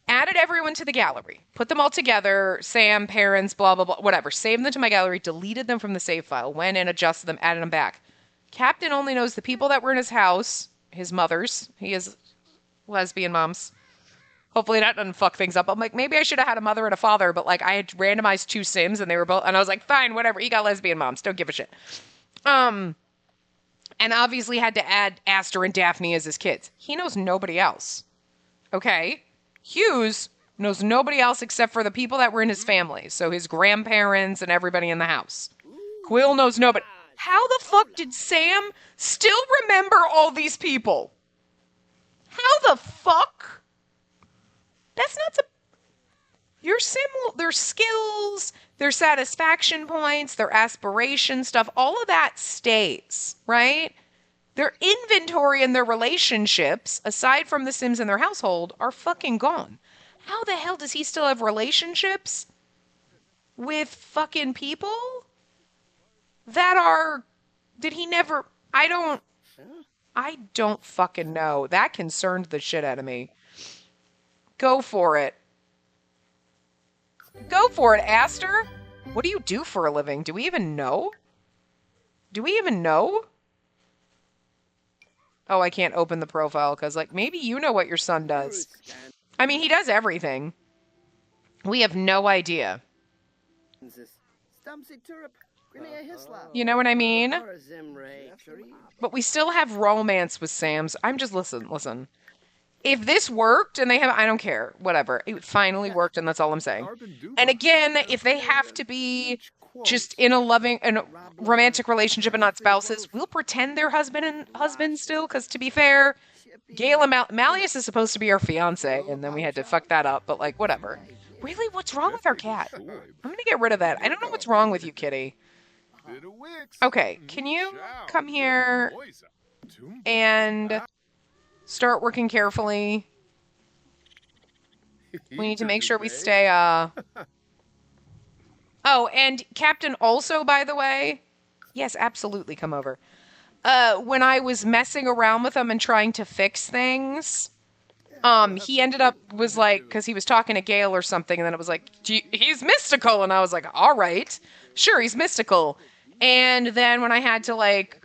added everyone to the gallery, put them all together, Sam, parents, blah blah blah, whatever. Saved them to my gallery, deleted them from the save file, went in, adjusted them, added them back. Captain only knows the people that were in his house, his mothers. He has lesbian moms. Hopefully that doesn't fuck things up. I'm like, maybe I should have had a mother and a father, but like I had randomized 2 Sims and they were both, and I was like, fine, whatever. He got lesbian moms. Don't give a shit. And obviously had to add Aster and Daphne as his kids. He knows nobody else. Okay? Hughes knows nobody else except for the people that were in his family. So his grandparents and everybody in the house. Quill knows nobody. How the fuck did Sam still remember all these people? How the fuck? That's not their skills, their satisfaction points, their aspiration stuff, all of that stays, right? Their inventory and their relationships, aside from the Sims in their household, are fucking gone. How the hell does he still have relationships with fucking people that are... Did he never... I don't fucking know. That concerned the shit out of me. Go for it. Go for it, Aster. What do you do for a living? Do we even know? Do we even know? Oh, I can't open the profile because, like, maybe you know what your son does. I mean, he does everything. We have no idea. You know what I mean? But we still have romance with Sam's. I'm just, listen. If this worked and they have, I don't care, whatever. It finally worked and that's all I'm saying. And again, if they have to be just in a loving and romantic relationship and not spouses, we'll pretend they're husband still, because to be fair, Gale and Malleus is supposed to be our fiance, and then we had to fuck that up, but like, whatever. Really, what's wrong with our cat? I'm gonna get rid of that. I don't know what's wrong with you, kitty. Okay, can you come here and start working carefully? We need to make sure we stay, Oh, and Captain also, by the way, yes, absolutely, come over. When I was messing around with him and trying to fix things, he ended up, was like, because he was talking to Gale or something, and then it was like, he's mystical, and I was like, all right, sure, he's mystical. And then when I had to, like,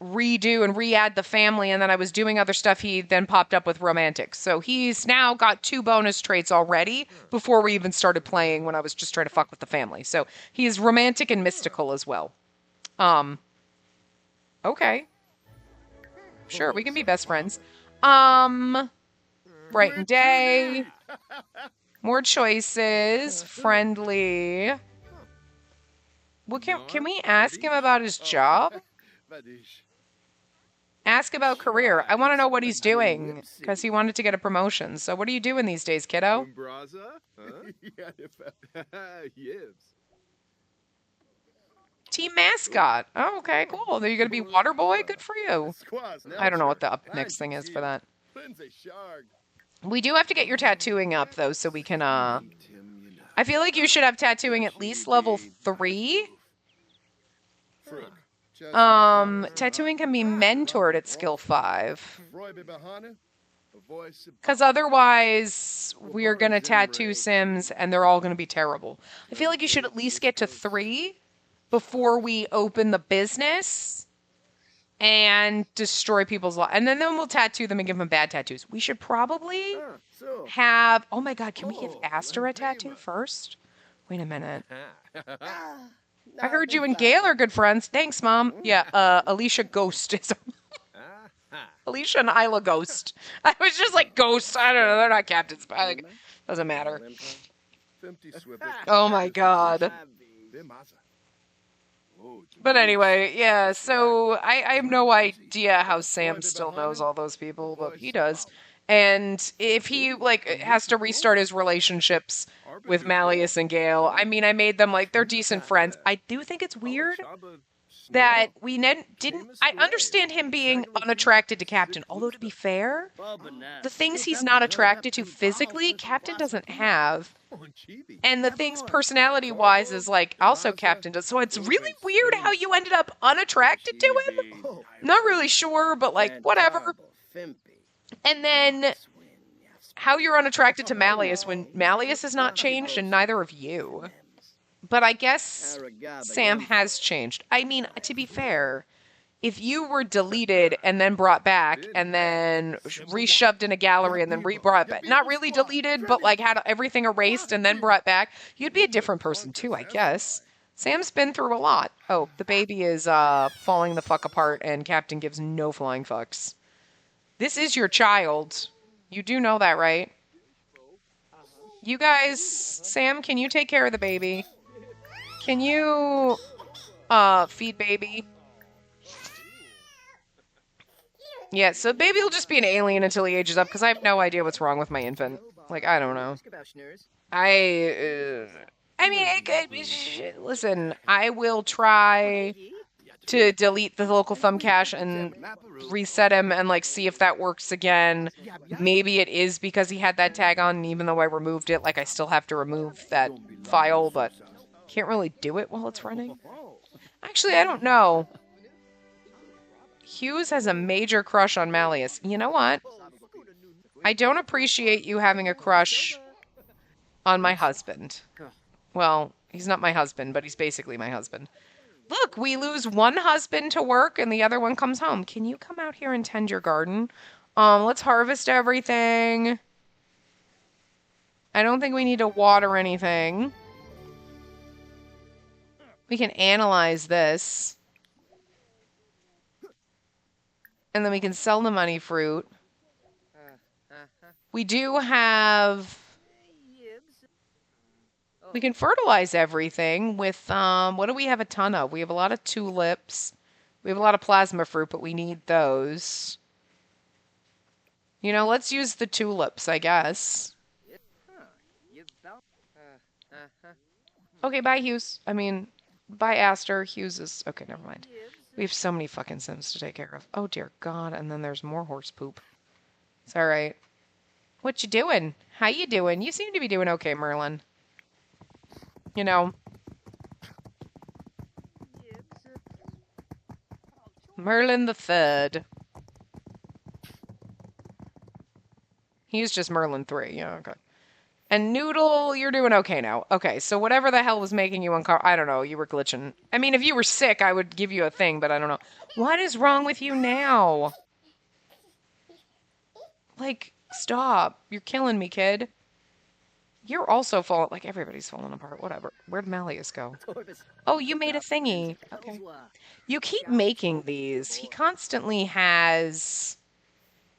redo and re-add the family, and then I was doing other stuff, he then popped up with romantic. So he's now got 2 bonus traits already before we even started playing, when I was just trying to fuck with the family. So he is romantic and mystical as well. Okay. Sure, we can be best friends. Bright and day. More choices. Friendly. Well, can we ask him about his job? Ask about career. I want to know what he's doing, because he wanted to get a promotion. So what are you doing these days, kiddo? Team mascot. Oh, okay, cool. Are you going to be water boy? Good for you. I don't know what the up next thing is for that. We do have to get your tattooing up, though, so we can, I feel like you should have tattooing at least level 3. Tattooing can be mentored at skill 5. Because otherwise, we're going to tattoo Sims, and they're all going to be terrible. I feel like you should at least get to 3 before we open the business and destroy people's lives. And then we'll tattoo them and give them bad tattoos. We should probably have... Oh my god, can we give Aster a tattoo first? Wait a minute. I heard you and Gale are good friends. Thanks, Mom. Yeah, Alicia Ghost is... Alicia and Isla Ghost. I was just like ghosts. I don't know. They're not captains, but doesn't matter. Oh my god. But anyway, yeah, so I have no idea how Sam still knows all those people, but he does. And if he, like, has to restart his relationships with Malleus and Gale, I mean, I made them, like, they're decent friends. I do think it's weird that we didn't... I understand him being unattracted to Captain, although to be fair, the things he's not attracted to physically, Captain doesn't have. And the things personality-wise is, like, also Captain does. So it's really weird how you ended up unattracted to him. Not really sure, but, like, whatever. And then how you're unattracted to Malleus when Malleus has not changed and neither of you. But I guess Sam has changed. I mean, to be fair, if you were deleted and then brought back and then reshoved in a gallery and then re-brought back, not really deleted, but like had everything erased and then brought back, you'd be a different person too, I guess. Sam's been through a lot. Oh, the baby is falling the fuck apart and Captain gives no flying fucks. This is your child. You do know that, right? You guys, Sam, can you take care of the baby? Can you feed baby? Yeah, so baby will just be an alien until he ages up, because I have no idea what's wrong with my infant. Like, I don't know. I mean, listen, I will try to delete the local thumb cache and reset him and, like, see if that works again. Maybe it is because he had that tag on, and even though I removed it, like, I still have to remove that file, but can't really do it while it's running. Actually, I don't know. Hughes has a major crush on Malleus. You know what? I don't appreciate you having a crush on my husband. Well, he's not my husband, but he's basically my husband. Look, we lose one husband to work and the other one comes home. Can you come out here and tend your garden? Let's harvest everything. I don't think we need to water anything. We can analyze this. And then we can sell the money fruit. We do have... We can fertilize everything with, what do we have a ton of? We have a lot of tulips. We have a lot of plasma fruit, but we need those. You know, let's use the tulips, I guess. Okay, bye, Hughes. I mean, bye, Aster. Hughes is... Okay, never mind. We have so many fucking Sims to take care of. Oh, dear God. And then there's more horse poop. It's all right. What you doing? How you doing? You seem to be doing okay, Merlin. You know. Merlin the Third. He's just Merlin 3. Yeah, okay. And Noodle, you're doing okay now. Okay, so whatever the hell was making you uncomfortable, I don't know, you were glitching. I mean, if you were sick, I would give you a thing, but I don't know. What is wrong with you now? Like, stop. You're killing me, kid. You're also falling, like, everybody's falling apart, whatever. Where'd Malleus go? Oh, you made a thingy. Okay. You keep making these. He constantly has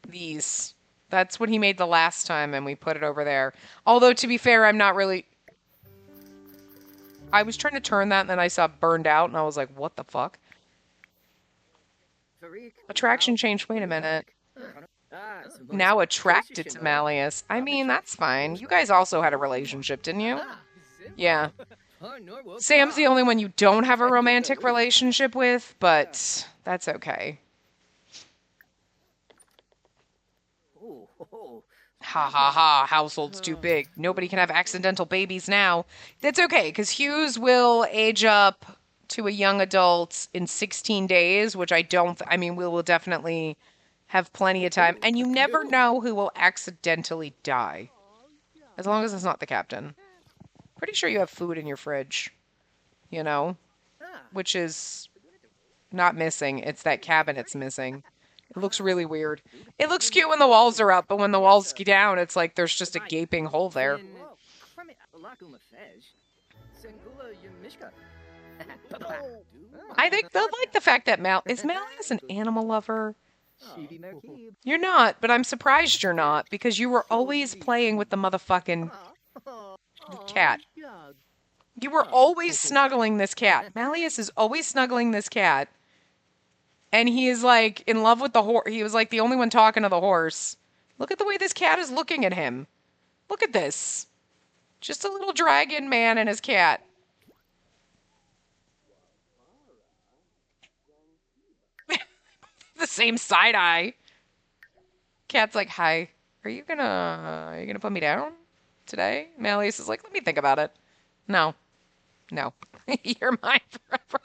these. That's what he made the last time, and we put it over there. Although, to be fair, I'm not really... I was trying to turn that, and then I saw burned out, and I was like, what the fuck? Attraction change. Wait a minute. Now attracted to Malleus. I mean, that's fine. You guys also had a relationship, didn't you? Yeah. Sam's the only one you don't have a romantic relationship with, but that's okay. Ha ha ha, household's too big. Nobody can have accidental babies now. That's okay, because Hughes will age up to a young adult in 16 days, which I don't... I mean, we will definitely have plenty of time. And you never know who will accidentally die. As long as it's not the captain. Pretty sure you have food in your fridge. You know? Which is not missing. It's that cabinet's missing. It looks really weird. It looks cute when the walls are up, but when the walls go down, it's like there's just a gaping hole there. I think they'll like the fact that is Malleus an animal lover? You're not, but I'm surprised you're not, because you were always playing with the motherfucking cat. You were always snuggling this cat. Malleus is always snuggling this cat. And he is, like, in love with the horse. He was, like, the only one talking to the horse. Look at the way this cat is looking at him. Look at this. Just a little dragon man and his cat. The same side eye. Cat's like, hi. Are you gonna put me down today? Malleus is like, let me think about it. No. No. You're mine forever.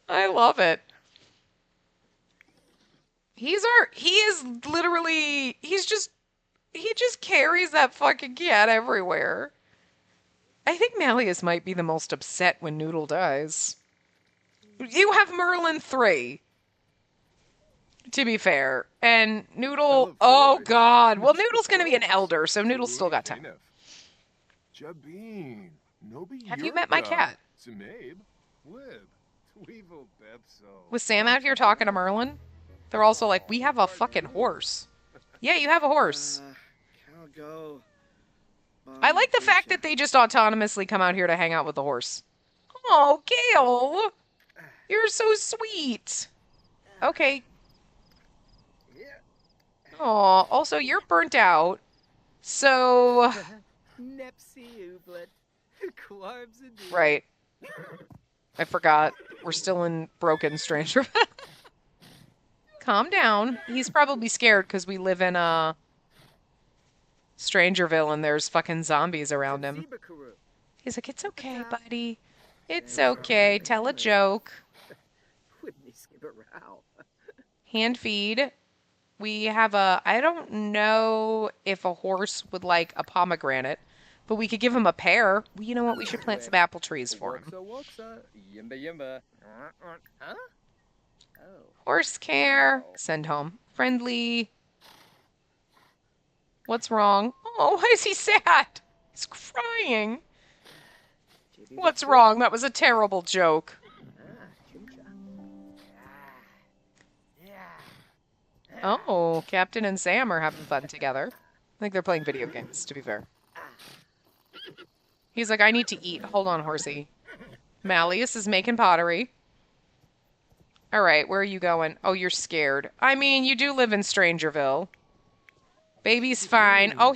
I love it. He just carries that fucking cat everywhere. I think Malleus might be the most upset when Noodle dies. You have Merlin 3. To be fair. And Noodle, oh god. Well, Noodle's gonna be an elder, so Noodle's still got time. Have you met my cat? Was Sam out here talking to Merlin? They're also like, we have a fucking horse. Yeah, you have a horse. I like the fact that they just autonomously come out here to hang out with the horse. Oh, Gale! You're so sweet. Okay. Oh, also, you're burnt out. So... Right. I forgot. We're still in Broken Stranger. Calm down. He's probably scared because we live in Strangerville and there's fucking zombies around him. He's like, it's okay, buddy. It's okay. Tell a joke. Hand feed. We have I don't know if a horse would like a pomegranate, but we could give him a pear. Well, you know what? We should plant some apple trees for him. Horse care. Send home. Friendly. What's wrong? Oh, why is he sad? He's crying. What's wrong? That was a terrible joke. Oh, Captain and Sam are having fun together. I think they're playing video games, to be fair. He's like, I need to eat. Hold on, horsey. Malleus is making pottery. All right, where are you going? Oh, you're scared. I mean, you do live in Strangerville. Baby's fine. Oh,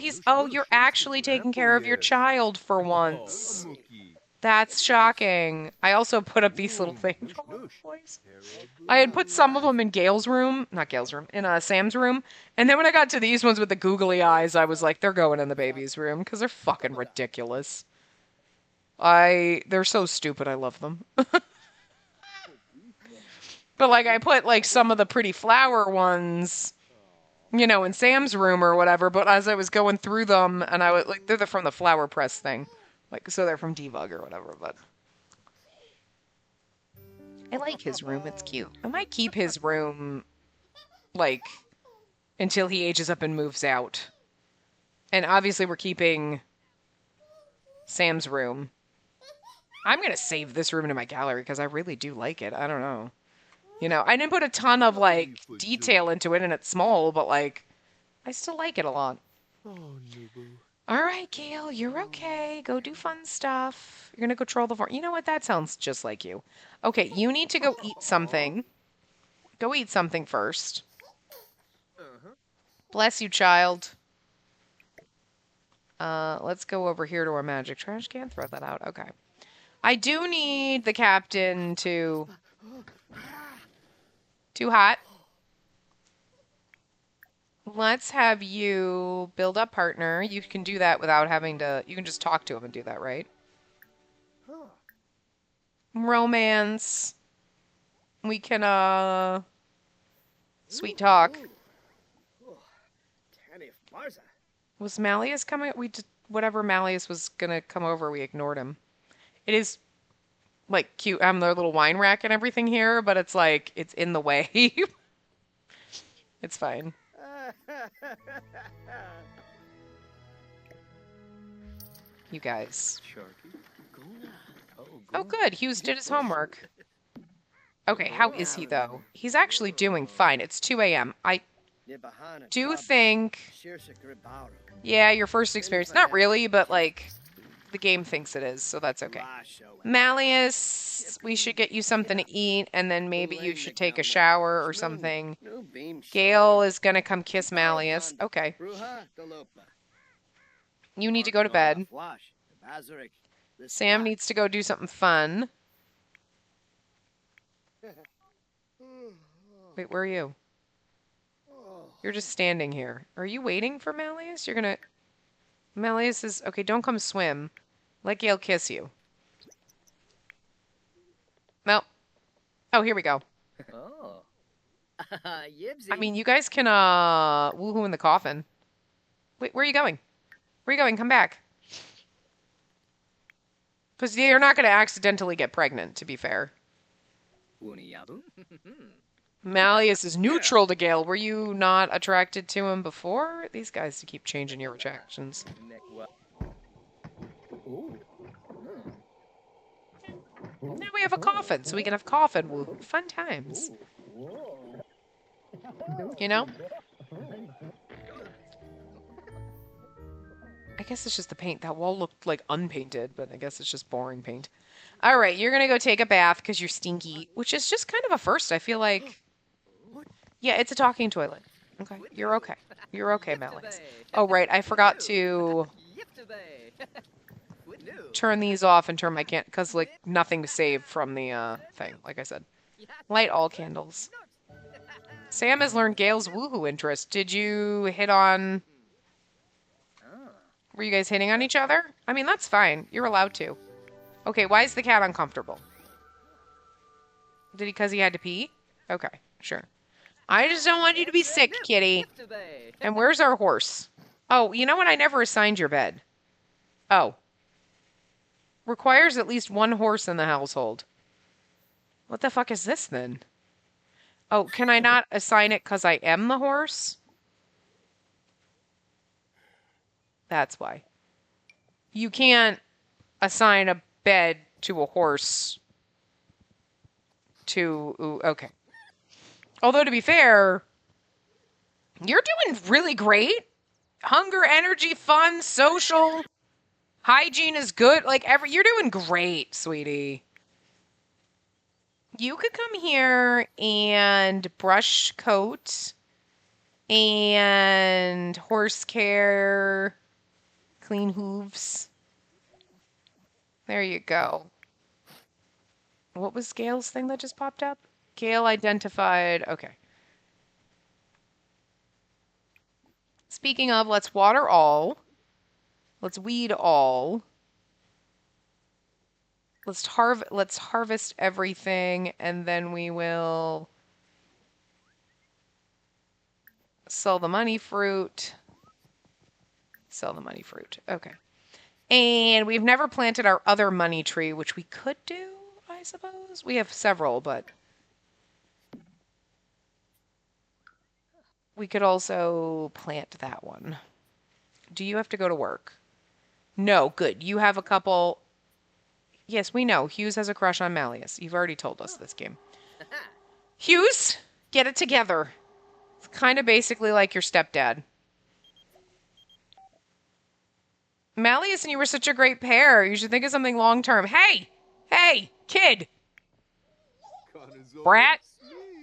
you're actually taking care of your child for once. That's shocking. I also put up these little things. I had put some of them in Gale's room. Not Gale's room. In Sam's room. And then when I got to these ones with the googly eyes, I was like, they're going in the baby's room. Because they're fucking ridiculous. They're so stupid. I love them. But, like, I put, like, some of the pretty flower ones, you know, in Sam's room or whatever. But as I was going through them, and I was like, they're from the flower press thing. Like, so they're from Debug or whatever, but... I like his room. It's cute. I might keep his room, like, until he ages up and moves out. And obviously we're keeping Sam's room. I'm going to save this room into my gallery because I really do like it. I don't know. You know, I didn't put a ton of, like, detail into it, and it's small, but, like, I still like it a lot. All right, Gale, you're okay. Go do fun stuff. You're going to go troll the farm. You know what? That sounds just like you. Okay, you need to go eat something. Go eat something first. Bless you, child. Let's go over here to our magic trash can. Throw that out. Okay. I do need the captain to... Too hot. Let's have you build up partner. You can do that without having to... You can just talk to him and do that, right? Romance. We can, sweet talk. Was Malleus coming? Whatever Malleus was gonna come over, we ignored him. It is, like, cute. I'm their little wine rack and everything here, but it's like, it's in the way. It's fine. You guys. Oh, good. Hughes did his homework. Okay, how is he, though? He's actually doing fine. It's 2 a.m. I do think... Yeah, your first experience. Not really, but, like, the game thinks it is, so that's okay. Malleus, we should get you something to eat, and then maybe you should take a shower or something. Gale is gonna come kiss Malleus. Okay. You need to go to bed. Sam needs to go do something fun. Wait, where are you? You're just standing here. Are you waiting for Malleus? You're gonna... Malleus is... Okay, don't come swim. Let Gale kiss you. Well. Oh, here we go. I mean, you guys can, woohoo in the coffin. Wait, where are you going? Where are you going? Come back. Because you're not going to accidentally get pregnant, to be fair. Malleus is neutral to Gale. Were you not attracted to him before? These guys keep changing your attractions. Now we have a coffin, so we can have coffin woo. Fun times. You know? I guess it's just the paint. That wall looked like unpainted, but I guess it's just boring paint. All right, you're going to go take a bath because you're stinky, which is just kind of a first. I feel like... Yeah, it's a talking toilet. Okay, you're okay. You're okay, Malleus. Oh, right, I forgot to turn these off and turn my can... Because, like, nothing to save from the thing, like I said. Light all candles. Sam has learned Gale's woohoo interest. Did you hit on... Were you guys hitting on each other? I mean, that's fine. You're allowed to. Okay, why is the cat uncomfortable? Did he because he had to pee? Okay, sure. I just don't want you to be sick, kitty. And where's our horse? Oh, you know what? I never assigned your bed. Oh. Requires at least one horse in the household. What the fuck is this then? Oh, can I not assign it because I am the horse? That's why. You can't assign a bed to a horse to... Okay. Although, to be fair, you're doing really great. Hunger, energy, fun, social, hygiene is good. Like, you're doing great, sweetie. You could come here and brush coat and horse care, clean hooves. There you go. What was Gale's thing that just popped up? Gale identified. Okay. Speaking of, let's water all. Let's weed all. Let's harvest everything, and then we will sell the money fruit. Sell the money fruit. Okay. And we've never planted our other money tree, which we could do, I suppose. We have several, but... We could also plant that one. Do you have to go to work? No, good. You have a couple... Yes, we know. Hughes has a crush on Malleus. You've already told us this game. Hughes, get it together. It's kind of basically like your stepdad. Malleus and you were such a great pair. You should think of something long-term. Hey! Hey! Kid! Brat!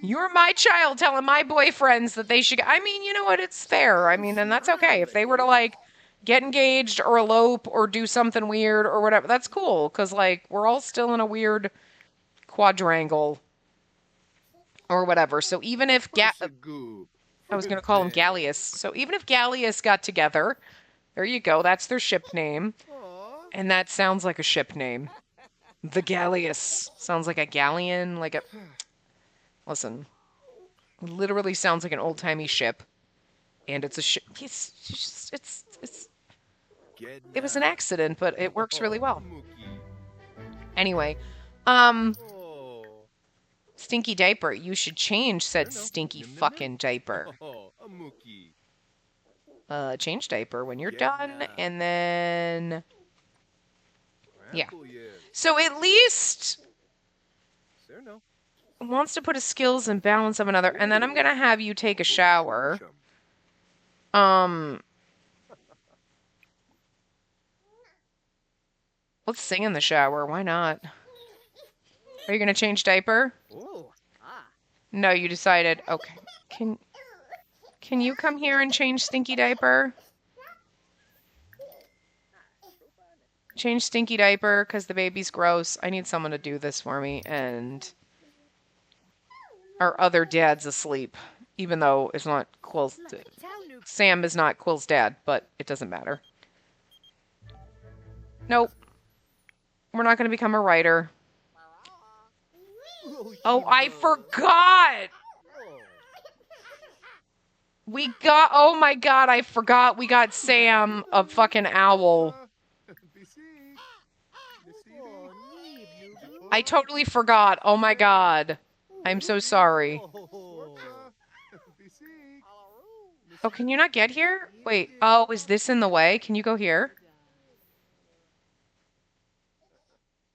You're my child telling my boyfriends that they should... I mean, you know what? It's fair. I mean, and that's okay. If they were to, like, get engaged or elope or do something weird or whatever, that's cool. Because, like, we're all still in a weird quadrangle or whatever. So even if... I was going to call him Gallius. So even if Gallius got together, there you go. That's their ship name. And that sounds like a ship name. The Gallius. Sounds like a galleon, like a... Listen, it literally sounds like an old-timey ship, and it's a ship. It was an accident, but it works really well. Anyway, Stinky Diaper, you should change, said Stinky fucking Diaper. Change diaper when you're done, and then... Yeah. So at least... wants to put his skills in balance of another, and then I'm gonna have you take a shower. Let's sing in the shower. Why not? Are you gonna change diaper? No, you decided. Okay. Can you come here and change stinky diaper? Change stinky diaper because the baby's gross. I need someone to do this for me, and our other dad's asleep, even though it's not Quill's. Sam is not Quill's dad, but it doesn't matter. Nope. We're not going to become a writer. Oh, I forgot! Oh my god, I forgot we got Sam a fucking owl. I totally forgot. Oh my god. I'm so sorry. Oh, can you not get here? Wait, oh, is this in the way? Can you go here?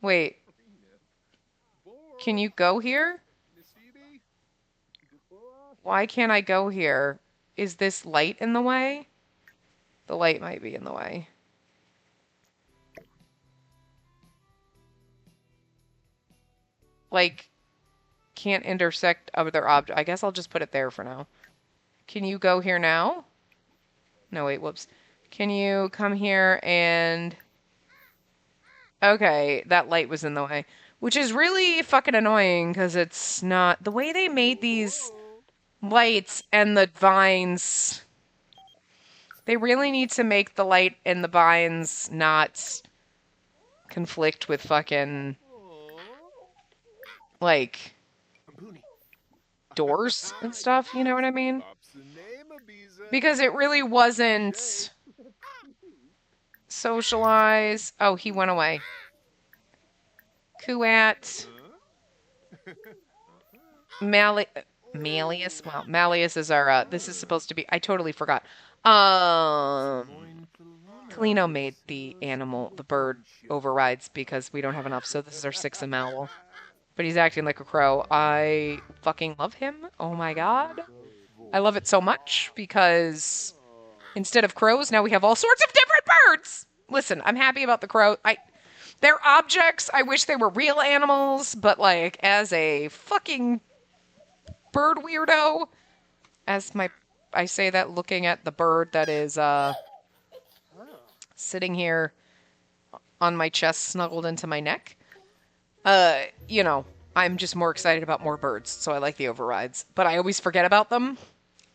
Wait. Can you go here? Why can't I go here? Is this light in the way? The light might be in the way. Like, can't intersect other objects. I guess I'll just put it there for now. Can you go here now? No, wait, whoops. Can you come here and... Okay, that light was in the way. Which is really fucking annoying, because it's not... The way they made these lights and the vines... They really need to make the light and the vines not conflict with fucking... Like... doors and stuff, you know what I mean? Because it really wasn't... Socialize... Oh, he went away. Kuat. Malleus. Well, Malleus is our, this is supposed to be, I totally forgot. Kalino made the bird overrides because we don't have enough, so this is our 6th owl. But he's acting like a crow. I fucking love him. Oh my god. I love it so much because instead of crows, now we have all sorts of different birds! Listen, I'm happy about the crow. They're objects. I wish they were real animals, but like as a fucking bird weirdo, I say that looking at the bird that is sitting here on my chest, snuggled into my neck. You know, I'm just more excited about more birds, so I like the overrides. But I always forget about them,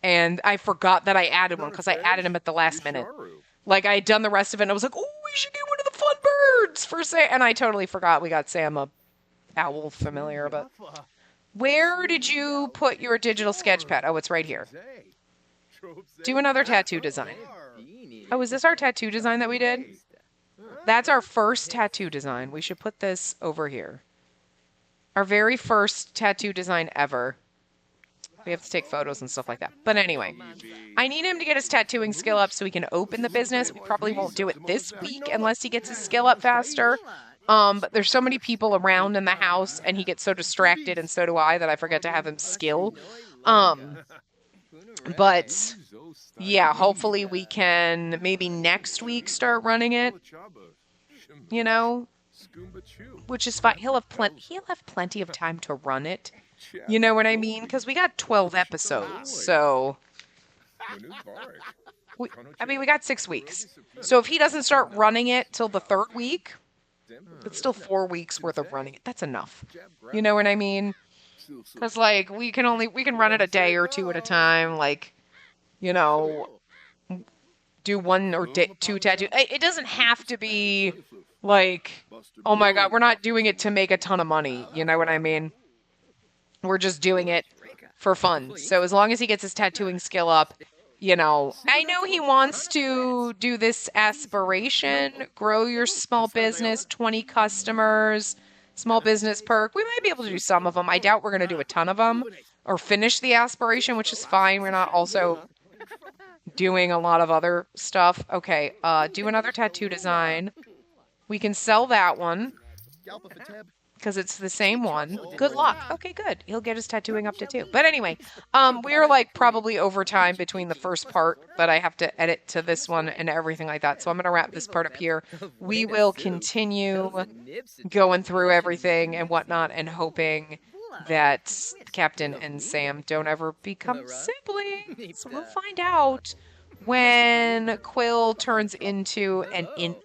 and I forgot that I added one because I added them at the last minute. Like, I had done the rest of it, and I was like, oh, we should get one of the fun birds for Sam. And I totally forgot we got Sam a owl familiar, but... Where did you put your digital sketch pad? Oh, it's right here. Do another tattoo design. Oh, is this our tattoo design that we did? That's our first tattoo design. We should put this over here. Our very first tattoo design ever. We have to take photos and stuff like that. But anyway, I need him to get his tattooing skill up so he can open the business. We probably won't do it this week unless he gets his skill up faster. But there's so many people around in the house, and he gets so distracted, and so do I, that I forget to have him skill. But, yeah, hopefully we can maybe next week start running it. You know? Which is fine. He'll have plenty of time to run it. You know what I mean? Because we got 12 episodes, so... we got 6 weeks. So if he doesn't start running it till the 3rd week, it's still 4 weeks worth of running it. That's enough. You know what I mean? Because, like, we can run it a day or 2 at a time, like, you know, do 1 or 2 tattoos. It doesn't have to be, like, oh my god, we're not doing it to make a ton of money. You know what I mean? We're just doing it for fun. So as long as he gets his tattooing skill up, you know, I know he wants to do this aspiration, grow your small business, 20 customers, small business perk. We might be able to do some of them. I doubt we're going to do a ton of them or finish the aspiration, which is fine. We're not also doing a lot of other stuff. Okay, do another tattoo design. We can sell that one because it's the same one. Good luck. Okay, good. He'll get his tattooing up to 2. But anyway, we are like probably over time between the first part that I have to edit to this one and everything like that. So I'm going to wrap this part up here. We will continue going through everything and whatnot and hoping that Captain and Sam don't ever become siblings. We'll find out when Quill turns into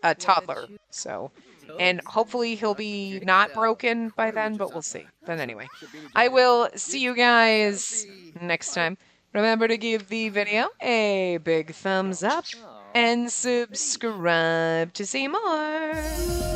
a toddler. So, and hopefully he'll be not broken by then, but we'll see. But anyway, I will see you guys next time. Remember to give the video a big thumbs up and subscribe to see more.